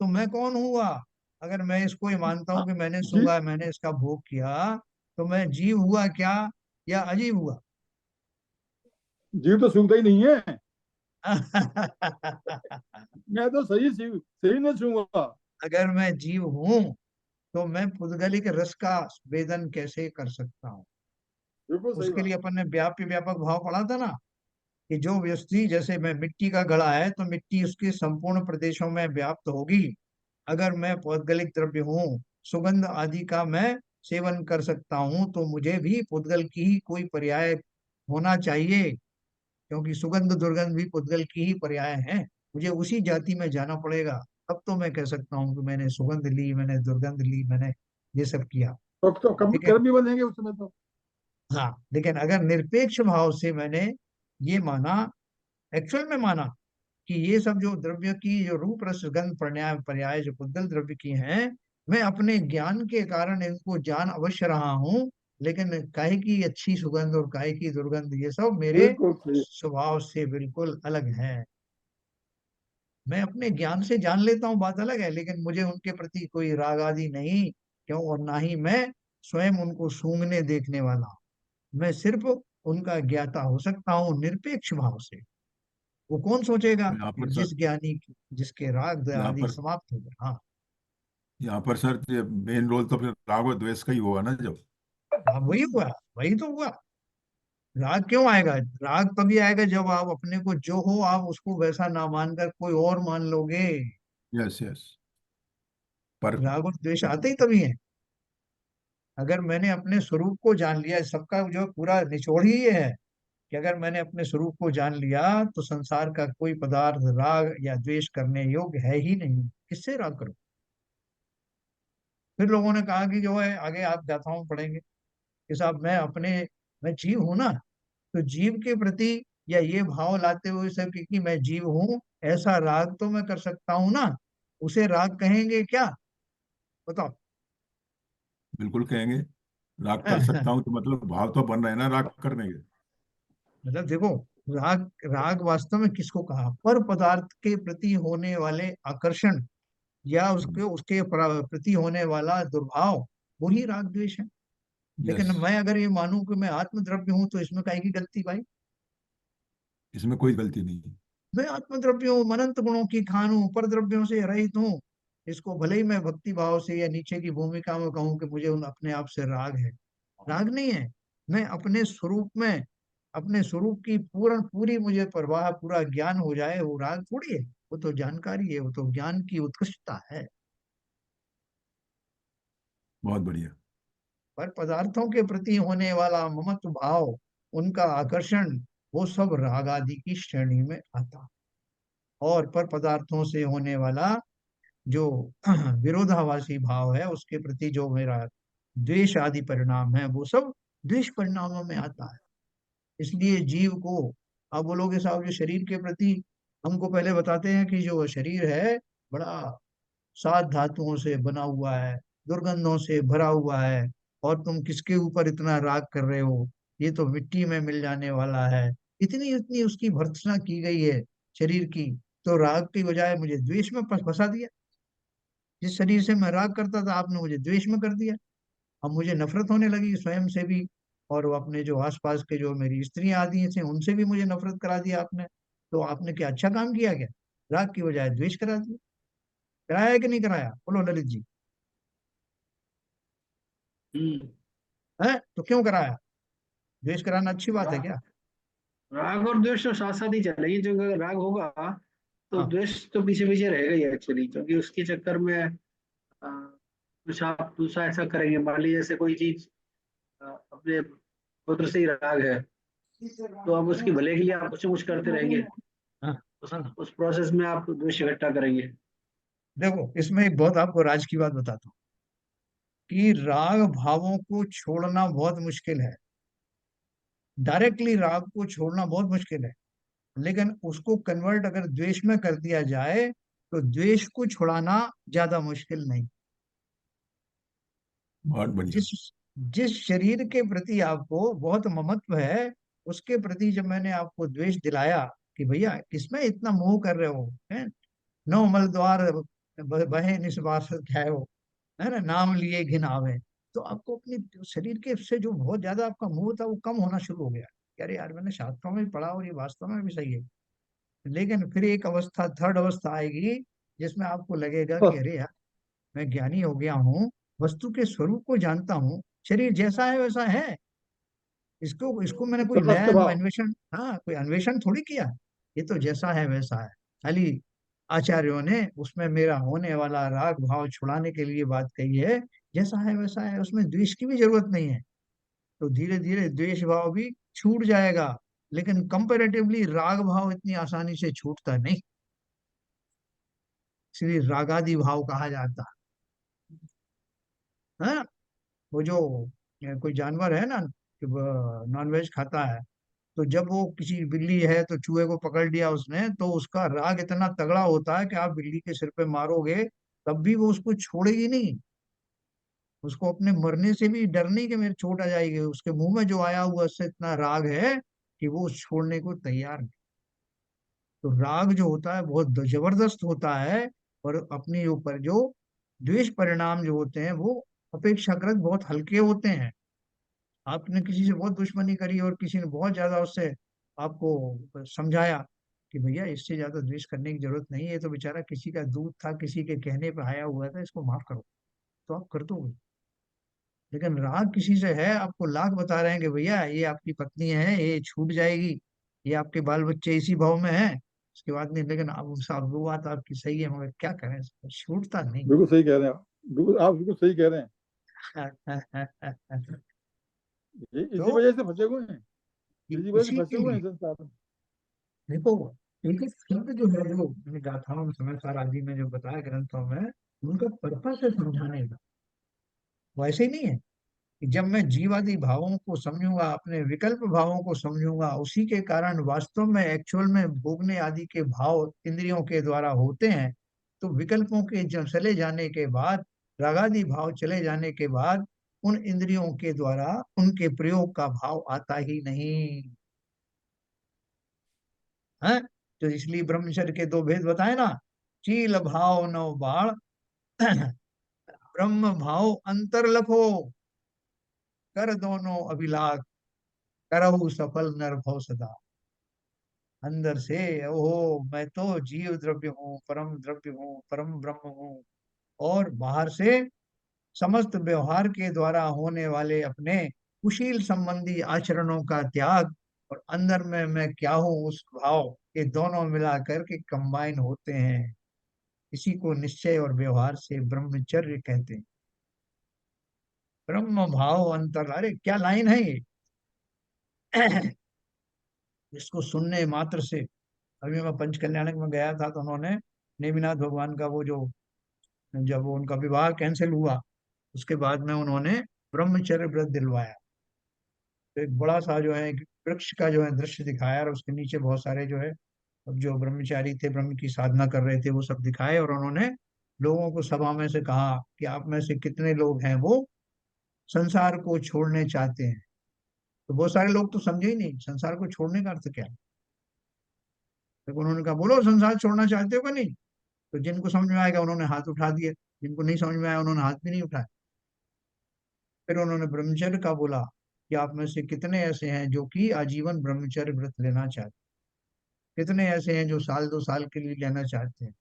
तो मैं कौन हुआ? अगर मैं इसको ही मानता हूं हाँ, कि मैंने जी। सूंघा, मैंने इसका भोग किया, तो मैं जीव हुआ क्या या अजीब हुआ? जीव तो सूंघता ही नहीं है। मैं तो सही सही ने सूंघा। अगर मैं जीव हूं तो मैं पुद्गलिक रस का वेदन कैसे कर सकता हूँ? बिल्कुल सही उसके बात। लिए अपन ने व्याप्य व्यापक भाव पढ़ा था ना, कि जो व्यक्ति, जैसे मैं मिट्टी का घड़ा है तो मिट्टी उसके संपूर्ण प्रदेशों में व्याप्त होगी। अगर मैं पौद्गलिक द्रव्य हूँ, सुगंध आदि का मैं सेवन कर सकता हूँ, तो मुझे भी पुद्गल की ही कोई पर्याय होना चाहिए, क्योंकि सुगंध दुर्गंध भी पुद्गल की ही पर्याय है। मुझे उसी जाति में जाना पड़ेगा, तब तो मैं कह सकता हूँ कि मैंने सुगंध ली, मैंने दुर्गंध ली, मैंने ये सब किया। तो कम लेकिन कर्म भी बनेंगे उस समय तो। हाँ, लेकिन अगर निरपेक्ष भाव से मैंने ये माना, एक्चुअल में माना कि ये सब जो द्रव्य की जो रूप रस गंध पर्याय पर्याय जो पुद्गल द्रव्य की हैं, मैं अपने ज्ञान के कारण इनको जान अवश्य रहा हूँ, लेकिन काहे की अच्छी सुगंध और काहे की दुर्गंध ये सब मेरे बिल्कुल सही। स्वभाव से बिल्कुल अलग है। मैं अपने ज्ञान से जान लेता हूँ, बात अलग है, लेकिन मुझे उनके प्रति कोई राग आदि नहीं, क्यों, और ना ही मैं स्वयं उनको सूंघने देखने वाला हूं। मैं सिर्फ उनका ज्ञाता हो सकता हूँ निरपेक्ष भाव से। वो कौन सोचेगा? तो यहाँ पर सर, जिस ज्ञानी जिसके राग यहाँ आदि पर समाप्त हो गए। हाँ। यहाँ पर सर मेन रोल तो फिर राग और द्वेष का ही होगा ना जब। हाँ वही हुआ, वही तो हुआ। राग क्यों आएगा? राग तभी आएगा जब आप अपने को जो हो आप उसको वैसा ना मानकर कोई और मान लोगे। Yes yes. पर राग और द्वेष आते ही तभी है अगर मैंने अपने स्वरूप को जान लिया। सबका जो पूरा निचोड़ ही ये है कि अगर मैंने अपने स्वरूप को जान लिया, तो संसार का कोई पदार्थ राग या द्वेष करने योग्य है ही नहीं। किससे राग करो? फिर लोगों ने कहा कि जो है, आगे आप गाथाओं में पढ़ेंगे कि साहब मैं जीव हूं ना, तो जीव के प्रति या ये भाव लाते हुए सब कि मैं जीव हूं, ऐसा राग तो मैं कर सकता हूं ना। उसे राग कहेंगे क्या? बताओ। बिल्कुल कहेंगे, राग कर सकता हूँ तो मतलब भाव तो बन रहे हैं ना राग करने के। मतलब देखो, राग राग वास्तव में किसको कहा? पर पदार्थ के प्रति होने वाले आकर्षण या उसके उसके प्रति होने वाला दुर्भाव, वही राग द्वेष है। यस। लेकिन मैं अगर ये मानूं कि मैं आत्मद्रव्य हूं, तो इसमें काहे की गलती भाई? इसमें कोई गलती नहीं है। मैं आत्मद्रव्य हूँ, अनंत गुणों की खान हूँ, पर द्रव्यों से रहित हूँ। इसको भले ही मैं भक्ति भाव से या नीचे की भूमिका में कहूँ कि मुझे उन अपने आप से राग है, राग नहीं है। मैं अपने स्वरूप में, अपने स्वरूप की पूरी मुझे परवाह, पूरा ज्ञान हो जाए, वो राग थोड़ी है। वो तो जानकारी है, वो तो ज्ञान की उत्कृष्टता है। बहुत बढ़िया। पर पदार्थों के प्रति होने वाला ममत्व भाव, उनका आकर्षण, वो सब राग आदि की श्रेणी में आता। और पर पदार्थों से होने वाला जो विरोधाभासी भाव है, उसके प्रति जो मेरा द्वेष आदि परिणाम है, वो सब द्वेष परिणामों में आता है। इसलिए जीव को, आप बोलोगे साहब जो शरीर के प्रति हमको पहले बताते हैं कि जो शरीर है बड़ा सात धातुओं से बना हुआ है, दुर्गंधों से भरा हुआ है, और तुम किसके ऊपर इतना राग कर रहे हो, ये तो मिट्टी में मिल जाने वाला है। इतनी इतनी उसकी भर्त्सना की गई है शरीर की, तो राग की बजाय मुझे द्वेष में फंसा दिया। जिस शरीर से मैं राग करता था, आपने मुझे द्वेष में कर दिया। अब मुझे नफरत होने लगी स्वयं से भी, और वो अपने जो आसपास के जो मेरी स्त्रियां आदि थे उनसे भी मुझे नफरत करा दिया आपने। तो आपने क्या अच्छा काम किया क्या? राग की बजाय द्वेष करा दिया। कराया कि नहीं कराया, बोलो ललित जी। हम्म। है तो क्यों कराया? द्वेष कराना अच्छी बात है क्या? राग और द्वेष तो साथ साथ ही चलेंगे, क्योंकि अगर राग होगा तो हाँ द्वेष तो पीछे पीछे रहेगा ही एक्चुअली, क्योंकि उसके चक्कर में कुछ आप दूसरा ऐसा करेंगे। मान लीजिए जैसे कोई चीज अपने पुत्र से ही राग है, तो अब उसकी भले के लिए आप कुछ न कुछ करते रहेंगे, हाँ उस हाँ। उस प्रोसेस में आप द्वेष इकट्ठा करेंगे। देखो इसमें एक बहुत आपको राज की बात बताता हूँ कि राग भावों को छोड़ना बहुत मुश्किल है। डायरेक्टली राग को छोड़ना बहुत मुश्किल है, लेकिन उसको कन्वर्ट अगर द्वेष में कर दिया जाए तो द्वेष को छुड़ाना ज्यादा मुश्किल नहीं। बहुत बढ़िया। जिस जिस शरीर के प्रति आपको बहुत ममत्व है, उसके प्रति जब मैंने आपको द्वेष दिलाया कि भैया किसमें इतना मोह कर रहे हो, है नो मल द्वार बहे निस्वार क्या है ना, नाम लिए घिन आवे, तो आपको अपनी शरीर के से जो बहुत ज्यादा आपका मोह था वो कम होना शुरू हो गया कि अरे यार मैंने शास्त्रों में भी पढ़ा और ये वास्तव में भी सही है। लेकिन फिर एक अवस्था, थर्ड अवस्था आएगी जिसमें आपको लगेगा कि अरे यार मैं ज्ञानी हो गया हूँ, वस्तु के स्वरूप को जानता हूँ, शरीर जैसा है वैसा है, इसको इसको मैंने कोई नया तटस्थ भाव। अन्वेषण, हाँ कोई अन्वेषण थोड़ी किया, ये तो जैसा है वैसा है। खाली आचार्यों ने उसमें मेरा होने वाला राग भाव छुड़ाने के लिए बात कही है, जैसा है वैसा है, उसमें द्वेष की भी जरूरत नहीं है। तो धीरे धीरे द्वेष भाव भी छूट जाएगा, लेकिन कंपैरेटिवली राग भाव इतनी आसानी से छूटता नहीं, इसलिए रागादि भाव कहा जाता है। वो जो कोई जानवर है ना, नॉनवेज खाता है, तो जब वो किसी बिल्ली है तो चूहे को पकड़ लिया उसने, तो उसका राग इतना तगड़ा होता है कि आप बिल्ली के सिर पे मारोगे तब भी वो उसको छोड़ेगी नहीं। उसको अपने मरने से भी डर नहीं कि मेरे चोट आ जाएगी, उसके मुंह में जो आया हुआ उससे इतना राग है कि वो छोड़ने को तैयार नहीं। तो राग जो होता है बहुत जबरदस्त होता है, और अपने ऊपर जो द्वेष परिणाम जो होते हैं वो अपेक्षाकृत बहुत हल्के होते हैं। आपने किसी से बहुत दुश्मनी करी और किसी ने बहुत ज्यादा उससे आपको समझाया कि भैया इससे ज्यादा द्वेष करने की जरूरत नहीं है, ये तो बेचारा किसी का दूध था, किसी के कहने पे आया हुआ था, इसको माफ करो, तो आप कर दोगे। लेकिन राग किसी से है, आपको लाख बता रहे हैं कि भैया ये आपकी पत्नी है, ये छूट जाएगी, ये आपके बाल बच्चे इसी भाव में हैं, उसके बाद नहीं, लेकिन आप साहब वो बात आपकी सही है मगर क्या करें, छूटता नहीं। बिल्कुल सही कह रहे हैं आप। बिल्कुल आप बिल्कुल सही कह रहे हैं। ये तो इसी वजह से फंसे हुए हैं। इसी वजह से इसी फंसे के हुए लिए हैं संसार में। देखो, इनके शब्द जो है, जो मैंने गाथाओं में समय सार आदि में जो बताया ग्रंथों में, उनका पर्पस है समझाने का। वैसे ही नहीं है कि जब मैं जीवादि भावों को समझूंगा, अपने विकल्प भावों को समझूंगा, उसी के कारण वास्तव में एक्चुअल में भोगने आदि के भाव इंद्रियों के द्वारा होते हैं, तो विकल्पों के जब चले जाने के बाद, रागादि भाव चले जाने के बाद, उन इंद्रियों के द्वारा उनके प्रयोग का भाव आता ही नहीं है। तो इसलिए ब्रह्मचर्य के दो भेद बताए ना, चील भाव नव बाण, ब्रह्म भाव अंतर लखो, कर दोनों अभिलाष, करहु सफल नर भव सदा। अंदर से ओहो मैं तो जीव द्रव्य हूँ, परम द्रव्य हूँ, परम ब्रह्म हूँ, और बाहर से समस्त व्यवहार के द्वारा होने वाले अपने कुशील संबंधी आचरणों का त्याग, और अंदर में मैं क्या हूँ उस भाव, ये दोनों मिला करके कंबाइन होते हैं। इसी को निश्चय और व्यवहार से ब्रह्मचर्य कहते हैं। ब्रह्म भाव अंतर, अरे क्या लाइन है ये। इसको सुनने मात्र से, अभी मैं पंचकल्याणक में गया था तो उन्होंने नेमिनाथ भगवान का वो जो, जब वो उनका विवाह कैंसिल हुआ उसके बाद में उन्होंने ब्रह्मचर्य व्रत दिलवाया। तो एक बड़ा सा जो है एक वृक्ष का जो है दृश्य दिखाया और उसके नीचे बहुत सारे जो है अब जो ब्रह्मचारी थे, ब्रह्म की साधना कर रहे थे, वो सब दिखाए और उन्होंने लोगों को सभा में से कहा कि आप में से कितने लोग हैं वो संसार को छोड़ने चाहते हैं। तो बहुत सारे लोग तो समझे ही नहीं संसार को छोड़ने का अर्थ क्या है। तो उन्होंने कहा बोलो संसार छोड़ना चाहते हो कि नहीं। तो जिनको समझ में आएगा उन्होंने हाथ उठा दिए, जिनको नहीं समझ में आया उन्होंने हाथ भी नहीं उठाया। फिर उन्होंने ब्रह्मचर्य का बोला कि आप में से कितने ऐसे हैं जो कि आजीवन ब्रह्मचर्य व्रत लेना चाहते हैं, कितने ऐसे हैं जो साल 2 साल के लिए लेना चाहते हैं,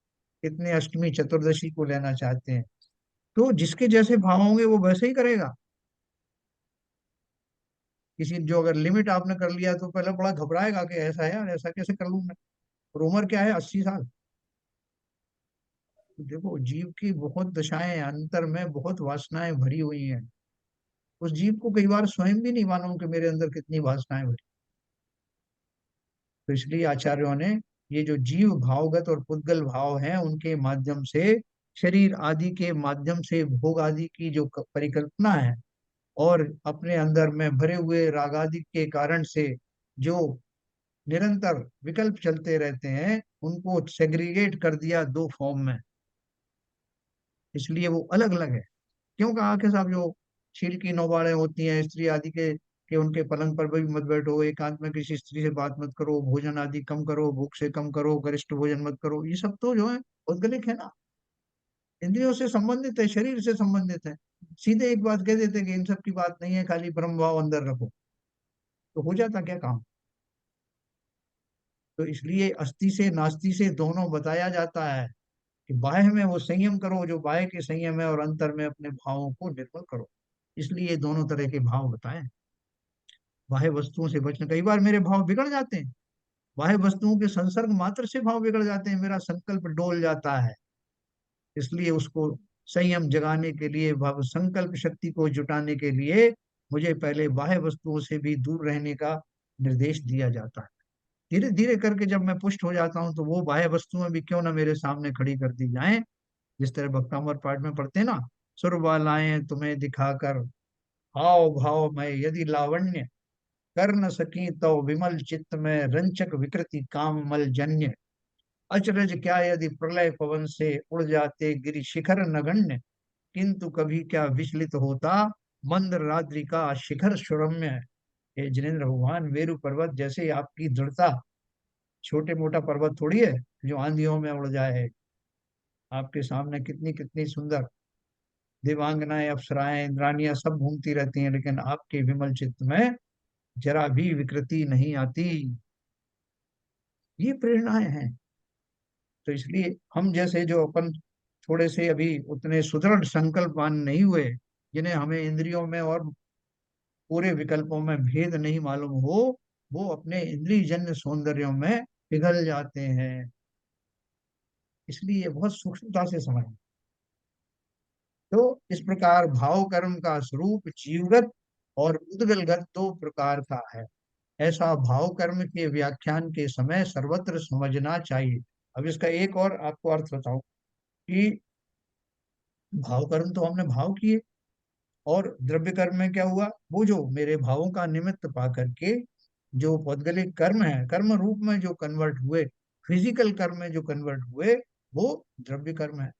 कितने अष्टमी चतुर्दशी को लेना चाहते हैं। तो जिसके जैसे भाव होंगे वो वैसे ही करेगा। किसी जो अगर लिमिट आपने कर लिया तो पहले बड़ा घबराएगा कि ऐसा है यार, ऐसा कैसे कर लूं मैं। और उम्र क्या है, 80 साल। तो देखो जीव की बहुत दशाएं हैं, अंतर में बहुत वासनाएं भरी हुई हैं। उस जीव को कई बार स्वयं भी नहीं मालूम कि मेरे अंदर कितनी वासनाएं भरी। तो इसलिए आचार्यों ने ये जो जीव भावगत और पुद्गल भाव हैं उनके माध्यम से, शरीर आदि के माध्यम से भोग आदि की जो परिकल्पना है और अपने अंदर में भरे हुए राग आदि के कारण से जो निरंतर विकल्प चलते रहते हैं, उनको सेग्रीगेट कर दिया 2 फॉर्म में। इसलिए वो अलग अलग है। क्यों कहा कि साहब जो शील की 9 बारें होती हैं स्त्री आदि के उनके पलंग पर भी मत बैठो, एकांत में किसी स्त्री से बात मत करो, भोजन आदि कम करो, भूख से कम करो, गरिष्ठ भोजन मत करो, ये सब तो जो है औद्गलिक है ना, इंद्रियों से संबंधित है, शरीर से संबंधित है। सीधे एक बात कह देते हैं कि इन सब की बात नहीं है, खाली ब्रह्म भाव अंदर रखो, तो हो जाता क्या काम। तो इसलिए अस्थि से नास्ति से दोनों बताया जाता है कि बाह्य में वो संयम करो जो बाह्य के संयम है और अंतर में अपने भावों को निर्मल करो। इसलिए ये दोनों तरह के भाव बताए। बाह्य वस्तुओं से बचना, कई बार मेरे भाव बिगड़ जाते हैं, बाह्य वस्तुओं के संसर्ग मात्र से भाव बिगड़ जाते हैं, मेरा संकल्प डोल जाता है। इसलिए उसको संयम जगाने के लिए, भाव संकल्प शक्ति को जुटाने के लिए मुझे पहले बाह्य वस्तुओं से भी दूर रहने का निर्देश दिया जाता है। धीरे धीरे करके जब मैं पुष्ट हो जाता हूँ तो वो बाह्य वस्तुएं भी क्यों ना मेरे सामने खड़ी कर दी जाएं। जिस तरह भक्तामर पाठ में पढ़ते हैं ना, सुरबालाएं तुम्हें दिखाकर हाव भाव में यदि लावण्य, कर न सकी तो विमल चित्त में रंचक विकृति काम मल जन्य, अचरज क्या यदि प्रलय पवन से उड़ जाते गिरि शिखर नगण्य, किंतु कभी क्या विचलित होता मंद रात्रि का शिखर सुरम्य। हे जिनेन्द्र भगवान, मेरु पर्वत जैसे आपकी दृढ़ता छोटे मोटा पर्वत थोड़ी है जो आंधियों में उड़ जाए। आपके सामने कितनी कितनी सुंदर देवांगनाएं, अप्सराएं, इंद्रानियां सब घूमती रहती हैं, लेकिन आपके विमल चित्त में जरा भी विकृति नहीं आती। ये प्रेरणाएं हैं। तो इसलिए हम जैसे जो अपन थोड़े से अभी उतने सुदृढ़ संकल्पवान नहीं हुए, जिन्हें हमें इंद्रियों में और पूरे विकल्पों में भेद नहीं मालूम हो, वो अपने इंद्रिय जन्य सौंदर्यों में पिघल जाते हैं। इसलिए बहुत सूक्ष्मता से समझना। तो इस प्रकार भाव कर्म का स्वरूप जीवगत और उद्गलगत 2 प्रकार का है। ऐसा भाव कर्म के व्याख्यान के समय सर्वत्र समझना चाहिए। अब इसका एक और आपको अर्थ बताऊं कि भाव कर्म तो हमने भाव किए, और द्रव्य कर्म में क्या हुआ, वो जो मेरे भावों का निमित्त पा करके जो पौद्गलिक कर्म है, कर्म रूप में जो कन्वर्ट हुए, फिजिकल कर्म में जो कन्वर्ट हुए, वो द्रव्य कर्म है।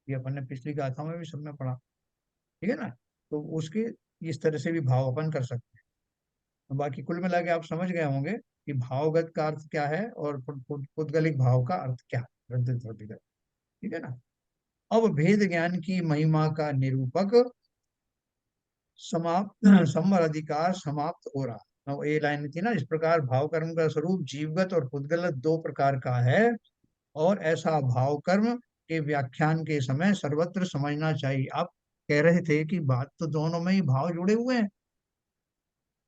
ये अपन ने पिछली गाथा में भी सबने पढ़ा, ठीक है ना। तो उसके इस तरह से भी भाव अपन कर सकते हैं। तो बाकी कुल मिला के आप समझ गए होंगे कि भावगत का अर्थ क्या है और पुद्गलिक भाव का अर्थ क्या है, द्रव्यगत, ठीक है ना। अब भेद ज्ञान की महिमा का निरूपक समाप्त, संवर अधिकार समाप्त हो रहा। अब ये लाइन थी ना, इस प्रकार भाव कर्म का स्वरूप जीवगत और पुद्गलत 2 प्रकार का है, और ऐसा भाव कर्म के व्याख्यान के समय सर्वत्र समझना चाहिए। आप कह रहे थे कि बात तो दोनों में ही भाव जुड़े हुए हैं।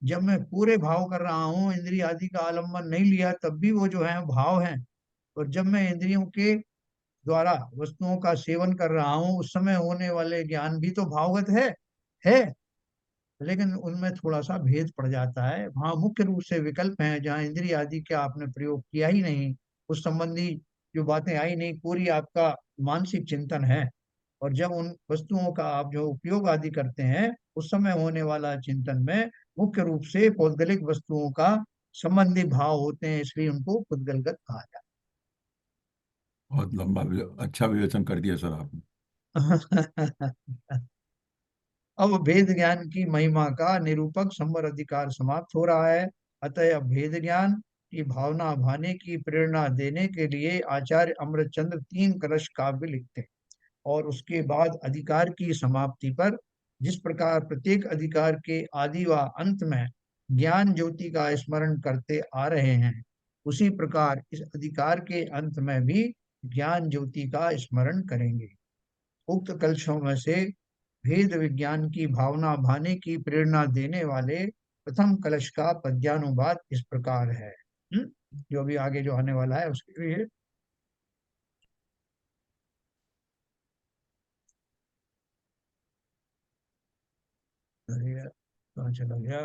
जब मैं पूरे भाव कर रहा हूँ, इंद्रिय आदि का आलम्बन नहीं लिया, तब भी वो जो है भाव है। और जब मैं इंद्रियों के द्वारा वस्तुओं का सेवन कर रहा हूँ, उस समय होने वाले ज्ञान भी तो भावगत है। लेकिन उनमें थोड़ा सा भेद पड़ जाता है। वहाँ मुख्य रूप से विकल्प हैं, जहाँ इंद्रिय आदि का आपने प्रयोग किया ही नहीं, उस संबंधी जो बातें आई नहीं, पूरी आपका मानसिक चिंतन है। और जब उन वस्तुओं का आप जो उपयोग आदि करते हैं, उस समय होने वाला चिंतन में मुख्य रूप से पौद्गलिक वस्तुओं का संबंधी भाव होते हैं, इसलिए उनको पुद्गलगत कहा बहुत लंबा अच्छा विवेचन कर दिया सर आपने। जाता है। अब भेद ज्ञान की महिमा का निरूपक संवर अधिकार समाप्त हो रहा है। अतः अब भेद ज्ञान की भावना भाने की प्रेरणा देने के लिए आचार्य अमृतचंद्र 3 कलश काव्य लिखते हैं। और उसके बाद अधिकार की समाप्ति पर जिस प्रकार प्रत्येक अधिकार के आदि व अंत में ज्ञान ज्योति का स्मरण करते आ रहे हैं, उसी प्रकार इस अधिकार के अंत में भी ज्ञान ज्योति का स्मरण करेंगे। उक्त कलशों में से भेद विज्ञान की भावना भाने की प्रेरणा देने वाले प्रथम कलश का पद्यानुवाद इस प्रकार है। जो भी आगे जो आने वाला है उसके लिए। अरे यार, कहाँ चला गया?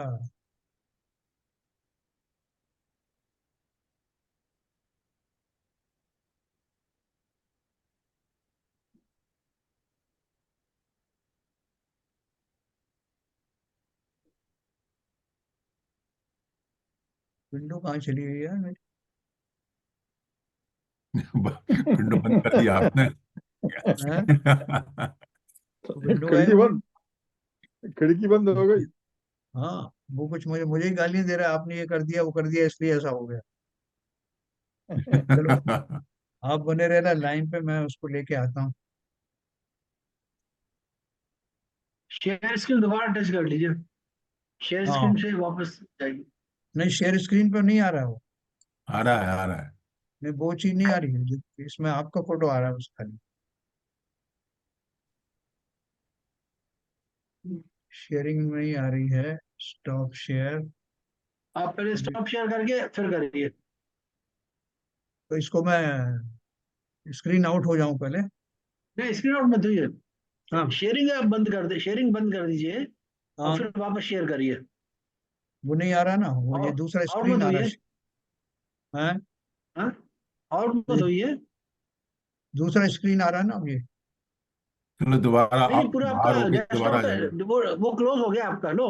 विंडो कहाँ चली गई यार मेरी? विंडो बंद कर दिया आपने। हैं? विंडो गायब खिड़की हो बंद, खिड़की बंद हो गई। गई। हाँ, वो कुछ मुझे मुझे ही गालियां दे रहा है, आपने ये कर दिया वो कर दिया इसलिए ऐसा हो गया। चलो, आप बने रहना लाइन पे, मैं उसको लेके आता हूँ। शेयर स्क्रीन दोबारा टच कर लीजिए, शेयर स्क्रीन हाँ, से वापस जाइए। नहीं शेयर स्क्रीन पर नहीं आ रहा है वो। आ रहा है, आ रहा है। नहीं, वो चीज नहीं आ रही है इसमें आपका फोटो आ रहा है बस खाली। शेयरिंग में ही आ रही है। Stop share. आप पहले स्टॉप शेयर करके फिर करिए। तो इसको मैं स्क्रीन आउट हो जाऊं पहले? नहीं, स्क्रीन आउट मत होइए, हाँ। शेयरिंग आप बंद कर दे, शेयरिंग बंद कर दीजिए और हाँ, फिर वापस शेयर करिए। वो नहीं आ रहा ना, वो ये और दूसरा और स्क्रीन मत आ रहा होइए। है। हाँ, और मत ये होइए। दूसरा स्क्रीन आ रहा है ना ये। चलो दोबारा नहीं, आप पूरा आपका बाहर होके दोबारा डेस्कटॉप आ जाइए। पे वो क्लोज हो गया आपका। लो,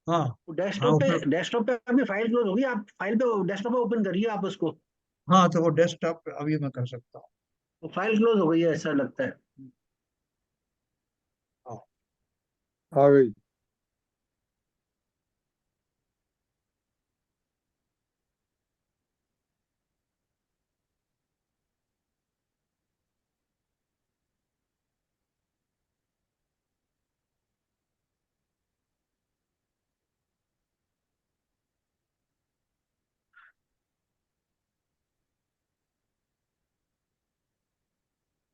हाँ। हाँ डेस्कटॉप पे आपकी फाइल क्लोज होगी, आप फाइल पे डेस्कटॉप पे ओपन करिए आप उसको। हाँ, तो वो डेस्कटॉप अभी मैं कर सकता हूँ। तो फाइल क्लोज हो गई है ऐसा लगता है। हाँ। आ गई।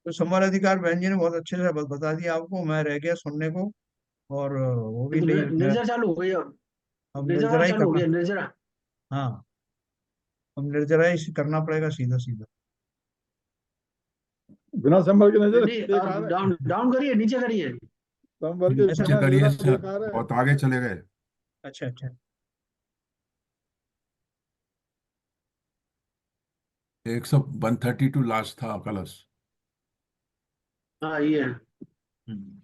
तो संवाद अधिकार बहन जी ने बहुत अच्छे से बता दिया आपको, मैं रह गया सुनने को। और वो भी नहीं मैं। निर्जरा चालू हो गई अब निर्जरा निर्जरा ही चालू हो करना। गया, निर्जरा। हाँ, अब निर्जरा ही करना पड़ेगा सीधा सीधा। बिना संभल के नजर नहीं, आप बेकार है। डाउन डाउन करिए, नीचे करिए। संभल के ऐसा? नीचे बिना करिए नजर सर, बेकार है। बहुत आगे चले गए। अच्छा अच्छा। 132 लास्ट था कलश। हाँ, ये है। हम्म।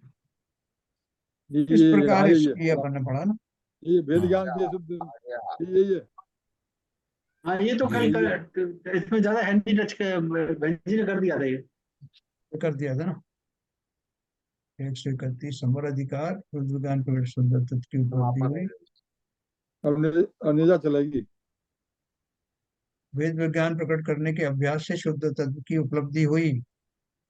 इस ये आ प्रकार गई है। ये करना पड़ा ना। ये वेद हाँ, ज्ञान की शुद्ध यही है। हाँ, ये तो ये इसमें ज्यादा हैंडी टच बेंजी ने कर दिया था ये। ये कर दिया था ना। 131 संवर अधिकार शुद्ध विज्ञान प्रकट शुद्ध तत्व की उपलब्धि हुई। अब निजा चलेगी। वेद विज्ञान प्रकट करने के अभ्यास से शुद्ध तत्व की उपलब्धि हुई,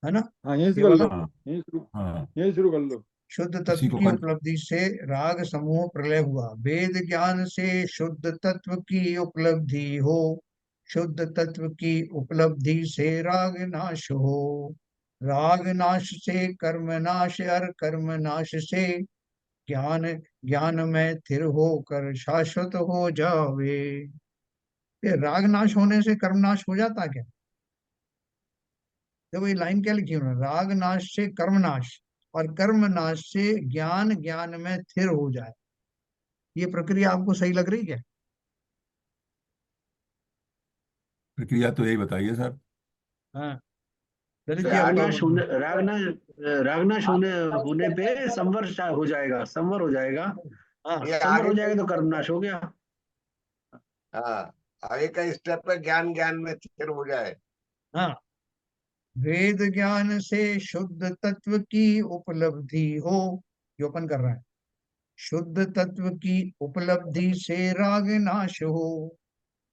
है ना? हाँ यहीं से ये कर वाला। लो, हाँ, हाँ, यहीं शुरू कर लो। शुद्ध इसी तत्व को की उपलब्धि से राग समूह प्रलय हुआ, वेद ज्ञान से शुद्ध तत्व की उपलब्धि हो, शुद्ध तत्व की उपलब्धि से राग नाश हो, राग नाश से कर्म नाश, और कर्म नाश से ज्ञान, ज्ञान में स्थिर होकर शाश्वत हो जावे। ये राग नाश होने से कर्म नाश हो जाता क्या? देखो ये लाइन क्या लिखी उन्होंने, राग नाश से कर्म नाश और कर्म नाश से ज्ञान, ज्ञान में स्थिर हो जाए। ये प्रक्रिया आपको सही लग रही है? प्रक्रिया तो यही बताइए सर। हाँ, ललित जी आप क्या रागनाश बोल रहे होने रागनाश होने पे हो जाएगा, संवर हो जाएगा। हो? हाँ, ये संवर आगे हो का जाएगा तो कर्मनाश हो गया। हाँ, आगे का स्टेप है, ज्ञान ज्ञान में स्थिर हो जाए। हाँ, वेद ज्ञान से शुद्ध तत्व की उपलब्धि हो, जो अपन कर रहे हैं। शुद्ध तत्व की उपलब्धि से राग नाश हो।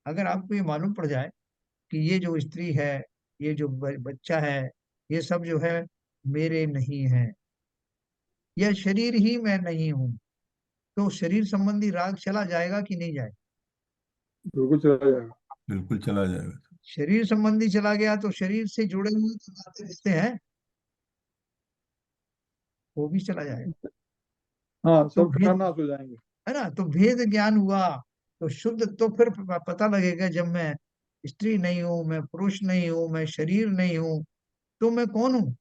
अगर आपको ये मालूम पड़ जाए कि ये जो स्त्री है, ये जो बच्चा है, ये सब जो है मेरे नहीं है, यह शरीर ही मैं नहीं हूँ, तो शरीर संबंधी राग चला जाएगा कि नहीं जाएगा? बिल्कुल चला जाएगा। बिल्कुल चला जाएगा। शरीर संबंधी चला गया तो शरीर से जुड़े हुए जो नाते रिश्ते हैं वो भी चला जाएगा। हाँ, तो सब भेद, खतरनाक हो जाएंगे। है ना, तो भेद ज्ञान हुआ तो शुद्ध, तो फिर पता लगेगा जब मैं स्त्री नहीं हूं, मैं पुरुष नहीं हूं, मैं शरीर नहीं हूं, तो मैं कौन हूं?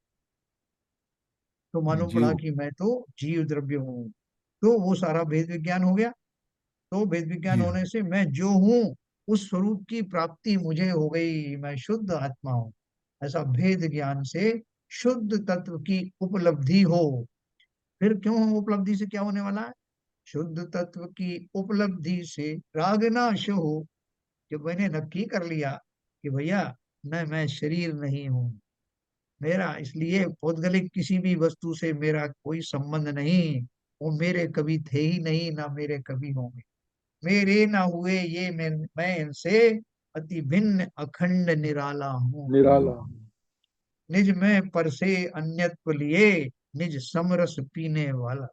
तो मैं मालूम पड़ा जीव। कि मैं तो जीव द्रव्य हूँ। तो वो सारा भेद विज्ञान हो गया। तो भेद विज्ञान जी होने हाँ। से मैं जो हूँ उस स्वरूप की प्राप्ति मुझे हो गई, मैं शुद्ध आत्मा हूँ। ऐसा भेद ज्ञान से शुद्ध तत्व की उपलब्धि हो। फिर क्यों हो? उपलब्धि से क्या होने वाला है? शुद्ध तत्व की उपलब्धि से राग नाश हो। जब मैंने नक्की कर लिया कि भैया मैं शरीर नहीं हूँ, मेरा इसलिए पौद्गलिक किसी भी वस्तु से मेरा कोई संबंध नहीं, वो मेरे कभी थे ही नहीं, ना मेरे कभी होंगे, मेरे ना हुए ये, मैं इनसे अति भिन्न अखंड निराला हूँ। निराला। निज में पर से अन्यत्व लिए, निज समरस पीने वाला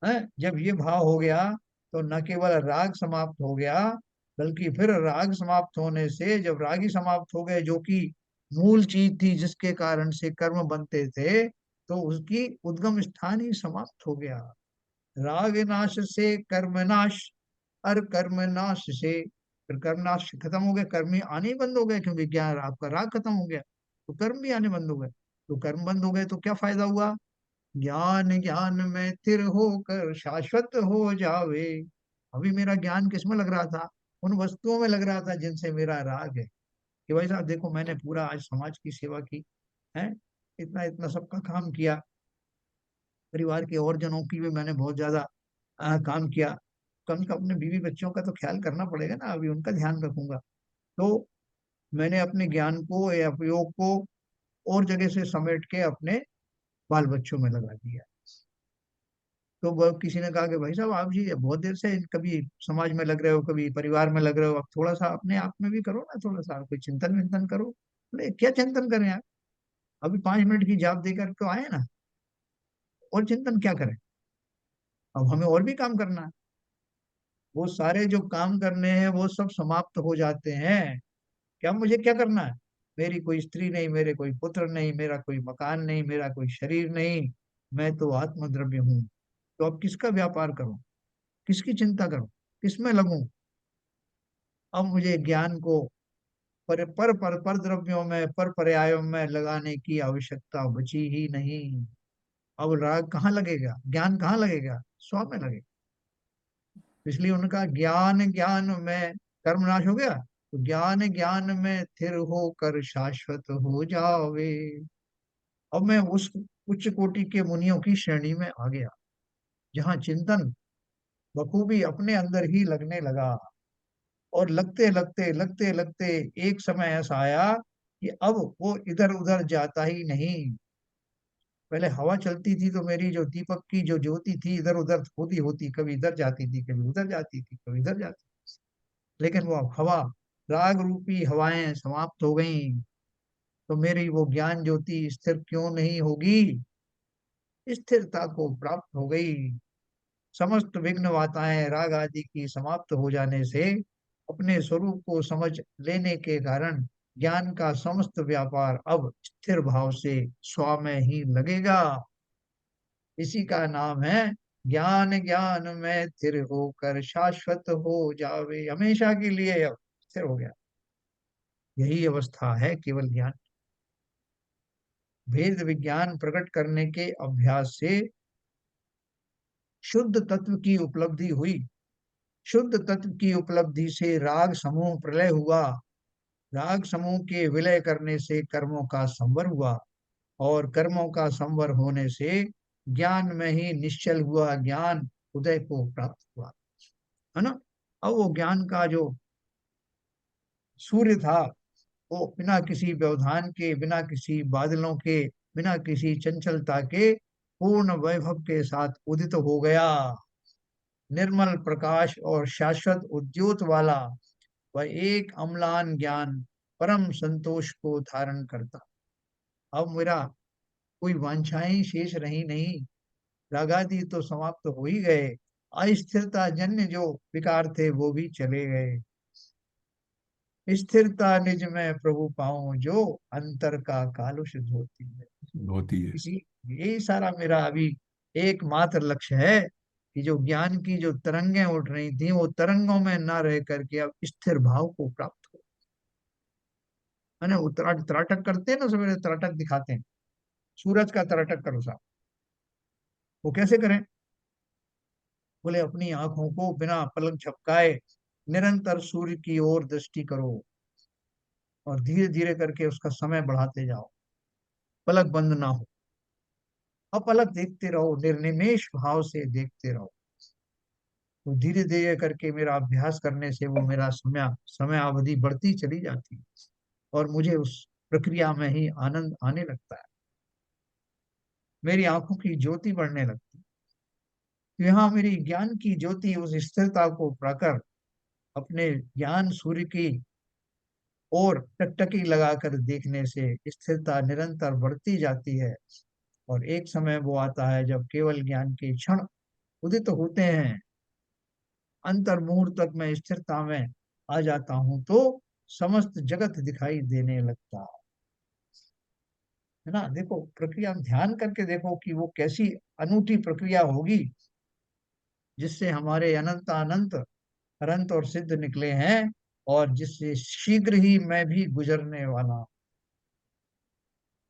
है। जब ये भाव हो गया तो न केवल राग समाप्त हो गया, बल्कि फिर राग समाप्त होने से, जब राग ही समाप्त हो गए जो कि मूल चीज थी जिसके कारण से कर्म बनते थे, तो उसकी उद्गम स्थान ही समाप्त हो गया। राग नाश से कर्म नाश, और कर्म नाश से फिर कर्म नाश खत्म हो गया, कर्म ही आने ही बंद हो गए, क्योंकि ज्ञान आपका राग खत्म हो गया तो कर्म भी आने बंद हो गए। तो कर्म बंद हो गए तो क्या फायदा हुआ? ज्ञान ज्ञान में स्थिर होकर शाश्वत हो जावे। अभी मेरा ज्ञान किसमें लग रहा था? उन वस्तुओं में लग रहा था जिनसे मेरा राग है, कि भाई साहब देखो मैंने पूरा आज समाज की सेवा की है, इतना इतना सबका काम किया, परिवार के और जनों की भी मैंने बहुत ज्यादा काम किया, कम से कम अपने बीवी बच्चों का तो ख्याल करना पड़ेगा ना, अभी उनका ध्यान रखूंगा। तो मैंने अपने ज्ञान को या उपयोग को और जगह से समेट के अपने बाल बच्चों में लगा दिया। तो वो किसी ने कहा कि भाई साहब आप जी बहुत देर से कभी समाज में लग रहे हो, कभी परिवार में लग रहे हो, अब थोड़ा सा अपने आप में भी करो ना, थोड़ा सा कोई चिंतन विंतन करो। बोले क्या चिंतन करें यार, अभी 5 मिनट की जाप देकर तो आए ना, और चिंतन क्या करें, अब हमें और भी काम करना है। वो सारे जो काम करने हैं वो सब समाप्त हो जाते हैं। क्या मुझे क्या करना है? मेरी कोई स्त्री नहीं, मेरे कोई पुत्र नहीं, मेरा कोई मकान नहीं, मेरा कोई शरीर नहीं, मैं तो आत्मद्रव्य हूँ। तो अब किसका व्यापार करूं, किसकी चिंता करूं, किसमें लगूं? अब मुझे ज्ञान को पर द्रव्यों में, पर पर्यायों में लगाने की आवश्यकता बची ही नहीं। अब राग कहाँ लगेगा, ज्ञान कहाँ लगेगा? स्व में लगेगा। इसलिए उनका ज्ञान ज्ञान में कर्म नाश हो गया, तो ज्ञान ज्ञान में स्थिर होकर शाश्वत हो जावे। अब मैं उस उच्च कोटि के मुनियों की श्रेणी में आ गया, जहाँ चिंतन बखूबी अपने अंदर ही लगने लगा। और लगते लगते लगते लगते एक समय ऐसा आया कि अब वो इधर उधर जाता ही नहीं। पहले हवा चलती थी तो मेरी जो दीपक की जो ज्योति थी इधर उधर होती होती, कभी इधर जाती थी, कभी उधर जाती थी, कभी इधर जाती थी। लेकिन वो अब हवा, राग रूपी हवाएं समाप्त हो गई, तो मेरी वो ज्ञान ज्योति स्थिर क्यों नहीं होगी? स्थिरता को प्राप्त हो गई। समस्त विघ्न बाधाएं राग आदि की समाप्त हो जाने से अपने स्वरूप को समझ लेने के कारण ज्ञान का समस्त व्यापार अब स्थिर भाव से स्व में ही लगेगा। इसी का नाम है ज्ञान ज्ञान में स्थिर होकर शाश्वत हो जावे, हमेशा के लिए अब स्थिर हो गया। यही अवस्था है केवल ज्ञान। भेद विज्ञान प्रकट करने के अभ्यास से शुद्ध तत्व की उपलब्धि हुई। शुद्ध तत्व की उपलब्धि से राग समूह प्रलय हुआ। राग समूह के विलय करने से कर्मों का संवर हुआ, और कर्मों का संवर होने से ज्ञान में ही निश्चल हुआ ज्ञान उदय को प्राप्त हुआ, है ना। अब वो ज्ञान का जो सूर्य था, वो बिना किसी व्यवधान के, बिना किसी बादलों के, बिना किसी चंचलता के पूर्ण वैभव के साथ उदित हो गया। निर्मल प्रकाश और शाश्वत उद्योत वाला वह एक अम्लान ज्ञान परम संतोष को धारण करता। अब मेरा कोई वांछाएं शेष रही नहीं, रागादि तो समाप्त हो ही गए, अस्थिरता जन्य जो विकार थे वो भी चले गए। स्थिरता निज में प्रभु पाऊं जो अंतर का कालुष होती है। होती है। इसी यही सारा मेरा अभी एकमात्र लक्ष्य है कि जो ज्ञान की जो तरंगें उठ रही थी, वो तरंगों में ना रह करके अब स्थिर भाव को प्राप्त हो। है ना, वो त्राटक करते हैं ना, सवेरे त्राटक दिखाते हैं, सूरज का त्राटक करो साहब। वो कैसे करें? बोले अपनी आंखों को बिना पलक झपकाए निरंतर सूर्य की ओर दृष्टि करो, और धीरे धीरे करके उसका समय बढ़ाते जाओ, पलक बंद ना हो, अपलक देखते रहो, निर्निमेष भाव से देखते रहो। तो धीरे धीरे करके मेरा अभ्यास करने से वो मेरा समय अवधि बढ़ती चली जाती है, और मुझे उस प्रक्रिया में ही आनंद आने लगता है। मेरी आंखों की ज्योति बढ़ने लगती है। तो यहाँ मेरी ज्ञान की ज्योति उस स्थिरता को पाकर अपने ज्ञान सूर्य की ओर टकटकी लगाकर देखने से स्थिरता निरंतर बढ़ती जाती है, और एक समय वो आता है जब केवल ज्ञान के क्षण उदित होते हैं, अंतर मुहूर्त तक मैं स्थिरता में आ जाता हूं, तो समस्त जगत दिखाई देने लगता है ना। देखो प्रक्रिया, ध्यान करके देखो कि वो कैसी अनूठी प्रक्रिया होगी, जिससे हमारे अनंत अनंत अनंत और सिद्ध निकले हैं, और जिससे शीघ्र ही मैं भी गुजरने वाला हूं।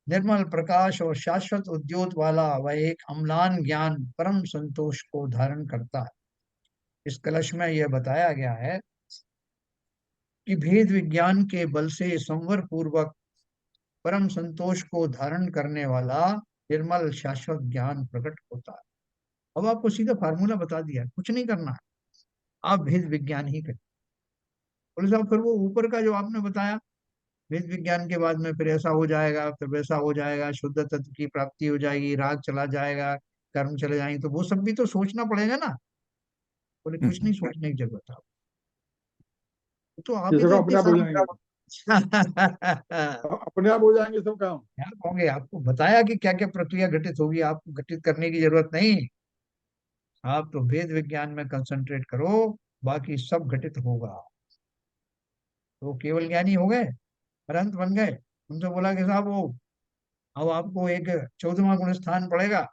निर्मल प्रकाश और शाश्वत उद्योत वाला वह एक अम्लान ज्ञान परम संतोष को धारण करता है। इस कलश में यह बताया गया है कि भेद विज्ञान के बल से संवर पूर्वक परम संतोष को धारण करने वाला निर्मल शाश्वत ज्ञान प्रकट होता है। अब आपको सीधा फार्मूला बता दिया, कुछ नहीं करना है, आप भेद विज्ञान ही करें। बोले साहब फिर वो ऊपर का जो आपने बताया, वेद विज्ञान के बाद में फिर ऐसा हो जाएगा, फिर वैसा हो जाएगा, शुद्ध तत्व की प्राप्ति हो जाएगी, राग चला जाएगा, कर्म चले जाएंगे, तो वो सब भी तो सोचना पड़ेगा ना। बोले कुछ नहीं सोचने की जरूरत है, तो आप ये ही तो सब इतनी अपने आप हो सारी जाएंगे, अपने आप हो जाएंगे सब काम। क्या कहोगे, आपको बताया कि क्या क्या प्रक्रिया घटित होगी, आपको घटित करने की जरूरत नहीं। आप तो वेद विज्ञान में कंसंट्रेट करो, बाकी सब घटित होगा। तो केवल ज्ञानी हो गए, अनंत बन गए। उनसे बोला कि साहब वो अब आपको एक 14वां गुण स्थान पड़ेगा,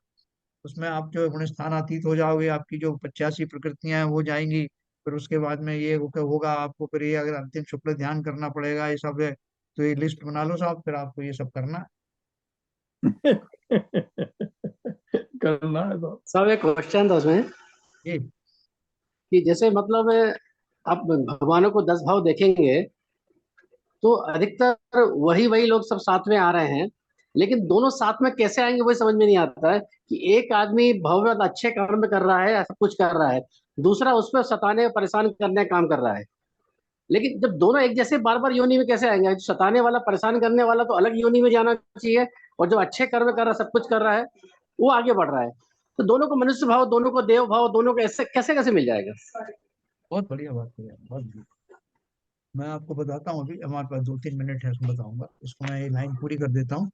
उसमें आप जो गुण स्थानातीत हो जाओगे, आपकी जो 85 प्रकृतियां हैं हो जाएंगी। फिर उसके बाद में ये होगा आपको, फिर ये अगर अंतिम शुक्ल ध्यान करना पड़ेगा, ये सब है। तो ये लिस्ट बना लो साहब, फिर आपको ये सब करना करना है तो सब एक क्वेश्चन था उसमें है। कि जैसे मतलब आप भगवानों को 10 भाव देखेंगे तो अधिकतर वही वही लोग सब साथ में आ रहे हैं, लेकिन दोनों साथ में कैसे आएंगे वही समझ में नहीं आता है कि एक आदमी भव्य अच्छे कर्म कर रहा है, सब कुछ कर रहा है, दूसरा उस पर सताने परेशान करने का काम कर रहा है। लेकिन जब दोनों एक जैसे बार बार योनि में कैसे आएंगे? सताने वाला परेशान करने वाला तो अलग योनि में जाना चाहिए, और जो अच्छे कर्म कर रहा है, सब कुछ कर रहा है, वो आगे बढ़ रहा है। तो दोनों को मनुष्य भाव, दोनों को देव भाव, दोनों को ऐसे कैसे कैसे मिल जाएगा? बहुत बढ़िया बात है यार, बहुत बढ़िया। मैं आपको बताता हूँ, अभी हमारे पास 2-3 मिनट है, उसमें बताऊंगा, इसको मैं ये लाइन पूरी कर देता हूँ।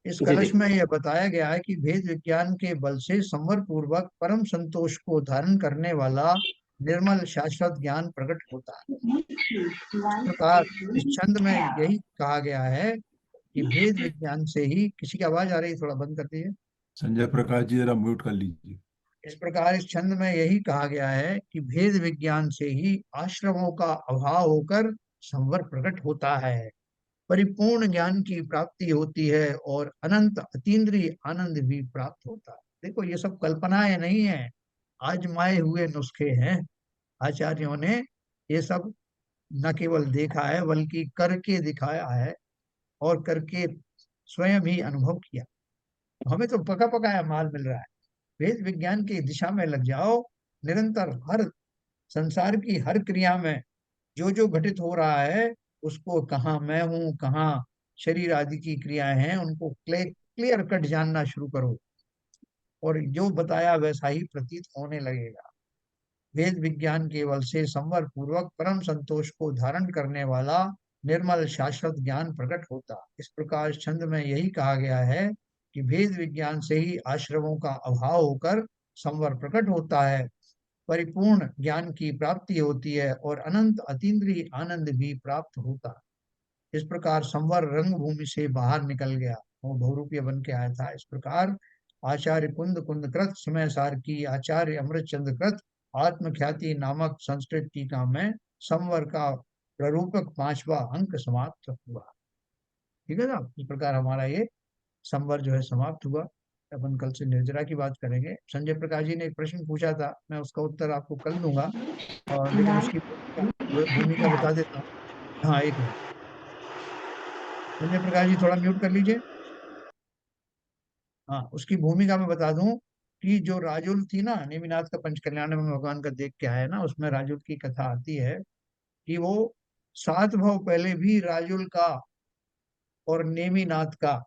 इस जी कलश जी। में यह बताया गया है कि भेद विज्ञान के बल से संवर पूर्वक परम संतोष को धारण करने वाला निर्मल शाश्वत ज्ञान प्रकट होता है। इस प्रकार इस छंद में यही कहा गया है कि भेद विज्ञान से ही, किसी की आवाज आ रही है, थोड़ा बंद कर दीजिए। संजय प्रकाश जी जरा म्यूट कर लीजिए। इस प्रकार इस छंद में यही कहा गया है कि भेद विज्ञान से ही आश्रमों का अभाव होकर संवर प्रकट होता है, परिपूर्ण ज्ञान की प्राप्ति होती है, और अनंत अतीन्द्रिय आनंद भी प्राप्त होता है। देखो ये सब कल्पनाएं नहीं है, आजमाए हुए नुस्खे हैं। आचार्यों ने ये सब न केवल देखा है बल्कि करके दिखाया है, और करके स्वयं ही अनुभव किया। हमें तो पका पकाया माल मिल रहा है। वेद विज्ञान की दिशा में लग जाओ, निरंतर हर संसार की हर क्रिया में जो जो घटित हो रहा है उसको, कहाँ मैं हूँ, कहाँ शरीर आदि की क्रियाएं हैं, उनको क्लियर कट जानना शुरू करो, और जो बताया वैसा ही प्रतीत होने लगेगा। वेद विज्ञान केवल से संवर पूर्वक परम संतोष को धारण करने वाला निर्मल शाश्वत ज्ञान प्रकट होता। इस प्रकार छंद में यही कहा गया है कि वेद विज्ञान से ही आश्रमों का अभाव होकर संवर प्रकट होता है, परिपूर्ण ज्ञान की प्राप्ति होती है, और अनंत अतीन्द्रिय आनंद भी प्राप्त होता है। इस प्रकार संवर रंग भूमि से बाहर निकल गया, वो बहुरूपीय बन के आया था। इस प्रकार आचार्य कुंद कुंदकृत समय सार की आचार्य अमृत चंद्र कृत आत्मख्याति नामक संस्कृत टीका में संवर का प्ररूपक 5वां अंक समाप्त हुआ। ठीक है ना। इस प्रकार हमारा ये संवर जो है समाप्त हुआ। अपन कल से निर्जरा की बात करेंगे। संजय प्रकाश जी ने एक प्रश्न पूछा था, मैं उसका उत्तर आपको कल दूंगा, और लेकिन उसकी भूमिका बता देता हूँ। हाँ, एक मिनट। संजय प्रकाश जी थोड़ा म्यूट कर लीजिए। हाँ, उसकी भूमिका मैं बता दूं कि जो राजुल थी ना, नेमिनाथ का पंचकल्याण में भगवान का देख के आया ना, उसमें राजुल की कथा आती है कि वो 7 भाव पहले भी राजुल का और नेमिनाथ का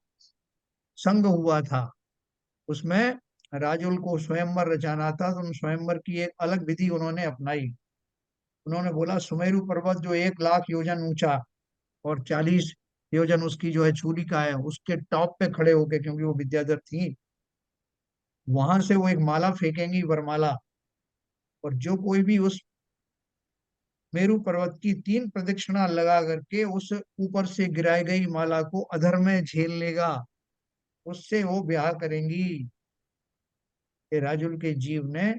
संग हुआ था। उसमें राजुल को स्वयंवर रचाना था, तो उन स्वयंवर की एक अलग विधि उन्होंने अपनाई। उन्होंने बोला सुमेरु पर्वत जो 1 लाख योजन ऊंचा और 40 योजन उसकी जो है चूलिका है, उसके टॉप पे खड़े होके, क्योंकि वो विद्याधर थी, वहां से वो एक माला फेंकेंगी, वरमाला, और जो कोई भी उस मेरू पर्वत की 3 प्रदक्षिणा लगा करके उस ऊपर से गिराई गई माला को अधर में झेल लेगा, उससे वो ब्याह करेंगी। ये राजुल के जीव ने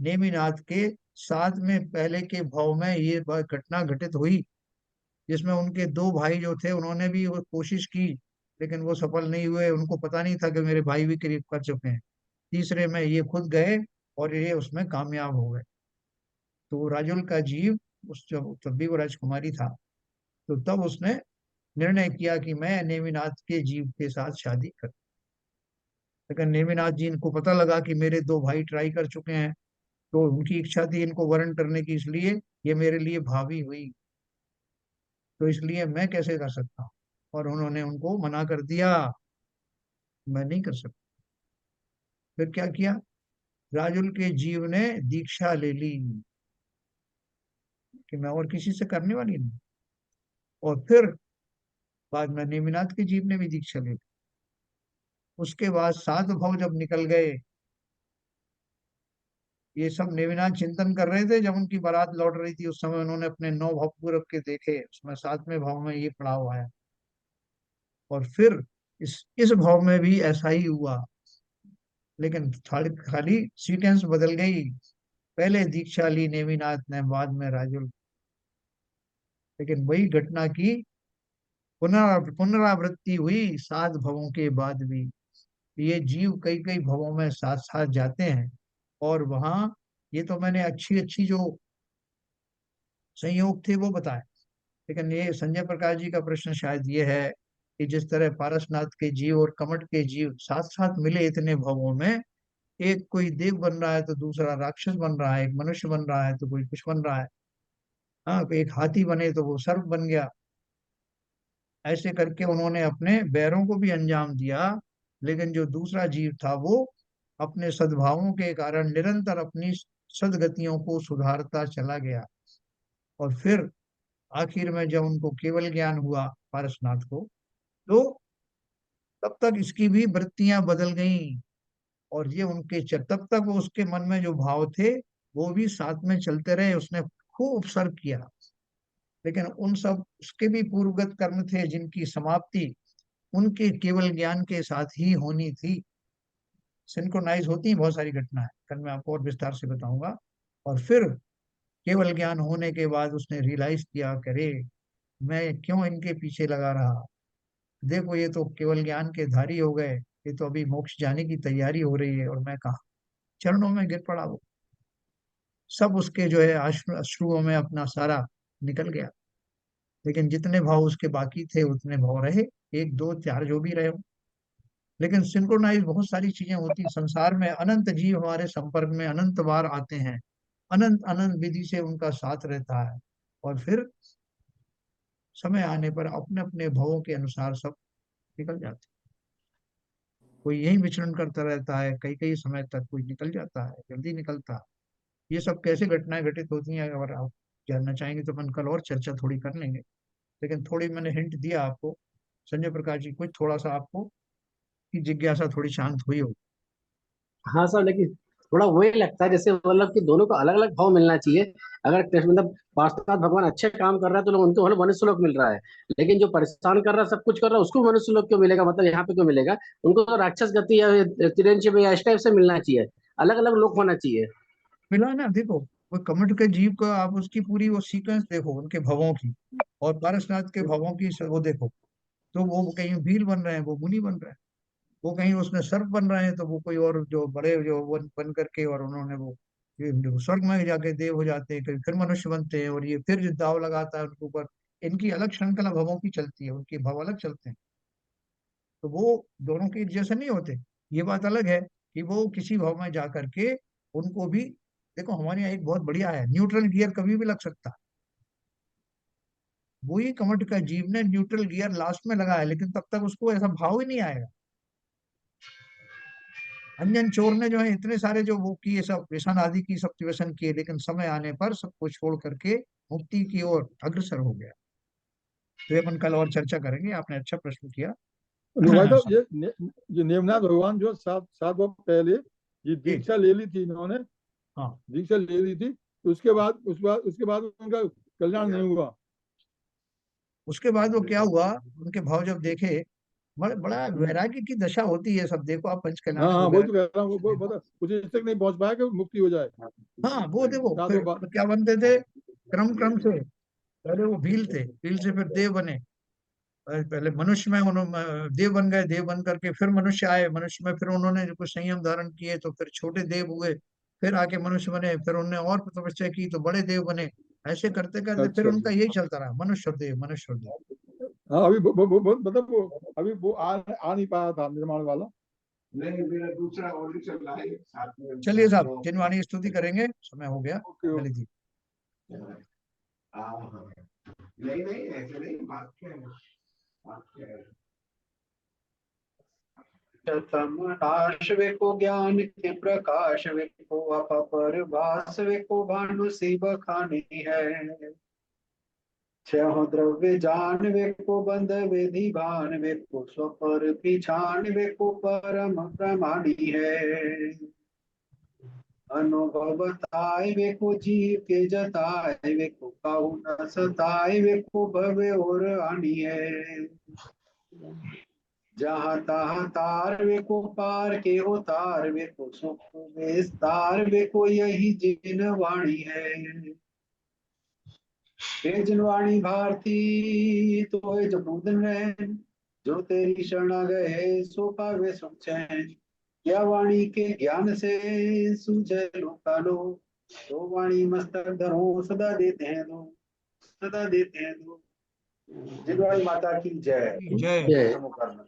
नेमिनाथ के साथ में पहले के भाव में ये घटना घटित हुई, जिसमें उनके 2 भाई जो थे उन्होंने भी वो कोशिश की, लेकिन वो सफल नहीं हुए। उनको पता नहीं था कि मेरे भाई भी करीब कर चुके हैं। तीसरे में ये खुद गए और ये उसमें कामयाब हो गए। तो राजुल का जीव उस जब तब भी वो राजकुमारी था, तो तब उसने निर्णय किया कि मैं नेमिनाथ के जीव के साथ शादी कर। लेकिन नेमिनाथ जी इनको पता लगा कि मेरे 2 भाई ट्राई कर चुके हैं, तो उनकी इच्छा थी इनको वरण करने की, इसलिए ये मेरे लिए भावी हुई, तो इसलिए मैं कैसे कर सकता हूँ। और उन्होंने उनको मना कर दिया, मैं नहीं कर सकता। फिर क्या किया, राजुल के जीव ने दीक्षा ले ली कि मैं और किसी से करने वाली नहीं। और फिर बाद में नेमिनाथ के जीव ने भी दीक्षा ले ली। उसके बाद 7 भाव जब निकल गए, ये सब नेमिनाथ चिंतन कर रहे थे, जब उनकी बारात लौट रही थी उस समय उन्होंने अपने 9 भाव पूरब के देखे, उसमें 7वें भाव में ये पड़ा हुआ है। और फिर इस भाव में भी ऐसा ही हुआ, लेकिन खाली खाली सीक्वेंस बदल गई। पहले दीक्षा ली नेमिनाथ ने, बाद में राजुल। लेकिन वही घटना की पुनरावृत्ति हुई 7 भवों के बाद भी। ये जीव कई कई भवों में साथ साथ जाते हैं, और वहां ये तो मैंने अच्छी अच्छी जो संयोग थे वो बताए। लेकिन ये संजय प्रकाश जी का प्रश्न शायद ये है कि जिस तरह पारसनाथ के जीव और कमट के जीव साथ साथ मिले इतने भवों में, एक कोई देव बन रहा है तो दूसरा राक्षस बन रहा है, एक मनुष्य बन रहा है तो कोई कुछ बन रहा है। हाँ, एक हाथी बने तो वो सर्प बन गया। ऐसे करके उन्होंने अपने बैरों को भी अंजाम दिया। लेकिन जो दूसरा जीव था वो अपने सद्भावों के कारण निरंतर अपनी सदगतियों को सुधारता चला गया। और फिर आखिर में जब उनको केवल ज्ञान हुआ पारसनाथ को, तो तब तक इसकी भी वृत्तियां बदल गईं, और ये तब तक वो उसके मन में जो भाव थे वो भी साथ में चलते रहे, उसने खूब उपसर्ग किया। लेकिन उन सब उसके भी पूर्वगत कर्म थे जिनकी समाप्ति उनके केवल ज्ञान के साथ ही होनी थी। सिंक्रोनाइज होती हैं बहुत सारी घटनाएं, कल मैं आपको और विस्तार से बताऊंगा। और फिर केवल ज्ञान होने के बाद उसने रियलाइज किया, करे मैं क्यों इनके पीछे लगा रहा, देखो ये तो केवल ज्ञान के धारी हो गए, ये तो अभी मोक्ष जाने की तैयारी हो रही है और मैं कहा। चरणों में गिर पड़ा वो, सब उसके जो है अश्रुओं में अपना सारा निकल गया। लेकिन जितने भाव उसके बाकी थे उतने भाव रहे, एक दो चार जो भी रहे हो। लेकिन सिंक्रोनाइज बहुत सारी चीजें होती संसार में, अनंत जीव हमारे संपर्क में अनंत बार आते हैं, अनंत अनंत विधि से उनका साथ रहता है, और फिर समय आने पर अपने अपने भावों के अनुसार सब निकल जाते हैं। कोई यही विचरण करता रहता है कई कई समय तक, कोई निकल जाता है, जल्दी निकलता है। ये सब कैसे घटनाएं घटित होती हैं, अगर आप जानना चाहेंगे तो अपन कल और चर्चा थोड़ी कर लेंगे। लेकिन थोड़ी मैंने हिंट दिया आपको, संजय प्रकाश जी, कुछ थोड़ा सा आपको की जिज्ञासा थोड़ी शांत हुई हो। हाँ सर, लेकिन थोड़ा वही लगता है जैसे मतलब कि दोनों को अलग अलग भाव मिलना चाहिए। अगर कृष्ण मतलब पार्श्वनाथ भगवान अच्छे काम कर रहा है तो लोग उनको मतलब मनुष्य लोक मिल रहा है, लेकिन जो परेशान कर रहा है सब कुछ कर रहा है उसको मनुष्य लोक क्यों मिलेगा, मतलब यहाँ पे क्यों मिलेगा? उनको तो राक्षस गति या तिरंजित या इस टाइप से मिलना चाहिए, अलग अलग लोक होना चाहिए। मिला ना, देखो वो कमठ के जीव का आप उसकी पूरी वो सीक्वेंस देखो उनके भवों की, और पारसनाथ के भवों की वो देखो, तो वो कहीं भील बन रहे हैं, वो मुनि बन रहे हैं, वो कहीं उसमें सर्प बन रहे हैं, तो वो कोई और जो बड़े जो बन करके, और उन्होंने वो ये जो स्वर्ग में जाके देव हो जाते हैं, कभी फिर मनुष्य बनते हैं, और ये फिर जो दाव लगाता है उनके ऊपर। इनकी अलग श्रृंखला भवों की चलती है, उनके भव अलग चलते हैं, तो वो दोनों के एक जैसे नहीं होते। ये बात अलग है कि वो किसी भव में जा करके उनको भी, देखो हमारे यहाँ एक बहुत बढ़िया है, न्यूट्रल गियर कभी भी लग सकता है। वही कमठ का जीव ने न्यूट्रल गियर लास्ट में लगा है, लेकिन तब तक उसको ऐसा भाव ही नहीं आएगा। अंजन चोर ने जो है इतने सारे जो वो किए, सब व्यसन आदि की सब व्यसन किए, लेकिन समय आने पर सबको छोड़ करके मुक्ति की ओर अग्रसर हो गया। तो ये अपन कल और चर्चा करेंगे, आपने अच्छा प्रश्न किया। भाई साहब ये नेमनाथ भगवान जो सात सात वर्ष पहले ये दीक्षा ले ली थी इन्होंने, हाँ, दीक्षा ले ली थी, तो उसके बाद उनका कल्याण नहीं हुआ। उसके बाद वो क्या हुआ, उनके भाव जब देखे, बड़ा वैराग्य की दशा होती है, सब देखो आप पंच हाँ कल्याणक हाँ, वही वगैरह। तो कह रहा हूँ, वो बता कुछ इस तक नहीं पहुंच पाया कि मुक्ति हो जाए। हाँ वो देखो सातों फिर बार क्या बनते थे, क्रम क्रम से। पहले वो भील थे, भील से फिर देव बने, पहले मनुष्य में उन्होंने देव बन गए, देव बन करके फिर मनुष्य आए, मनुष्य में फिर उन्होंने कुछ संयम धारण किए तो फिर छोटे देव हुए, फिर आके मनुष्य बने, फिर उन्होंने और तपस्या की तो बड़े देव बने। ऐसे करते करते फिर अच्छा उनका अच्छा। यही चलता रहा, मनुष्य और देव, मनुष्य और देव। हाँ अभी मतलब वो अभी वो आ नहीं पाया था निर्माण वाला। नहीं, मेरा दूसरा ऑर्डर चल रहा है साथ में। चलिए साहब, जिनवाणी स्तुति करेंगे, समय हो गया, ओके ललित जी। हाँ, नहीं नहीं, ऐसे नहीं, बात क्या है, बात क्या है। तम नाश वे को ज्ञान के प्रकाश वे को अपर भास वे को भानु शिव खानी है। छह द्रव्य जान वे को बंध विधि भान वे को स्वपर पिछान वे को परम प्रमाणी है। अनुभव बताए वे को जीव के जताए वे को काहू न सताए वे को भवे और आनी है। जहाँ तहाँ तार वे को पार के हो तार वे को सुख विस्तार वे को यही जिन वाणी है। हे जिनवाणी भारती तो है जबूदन रहन, जो तेरी शरणा गए सो पावे सुख चैन। क्या वाणी के ज्ञान से सूझे लोका लो, तो वाणी मस्तक धरो सदा देते हैं दो, सदा देते हैं दो। जिनवाणी माता की जय। जय। जय। नमो करना।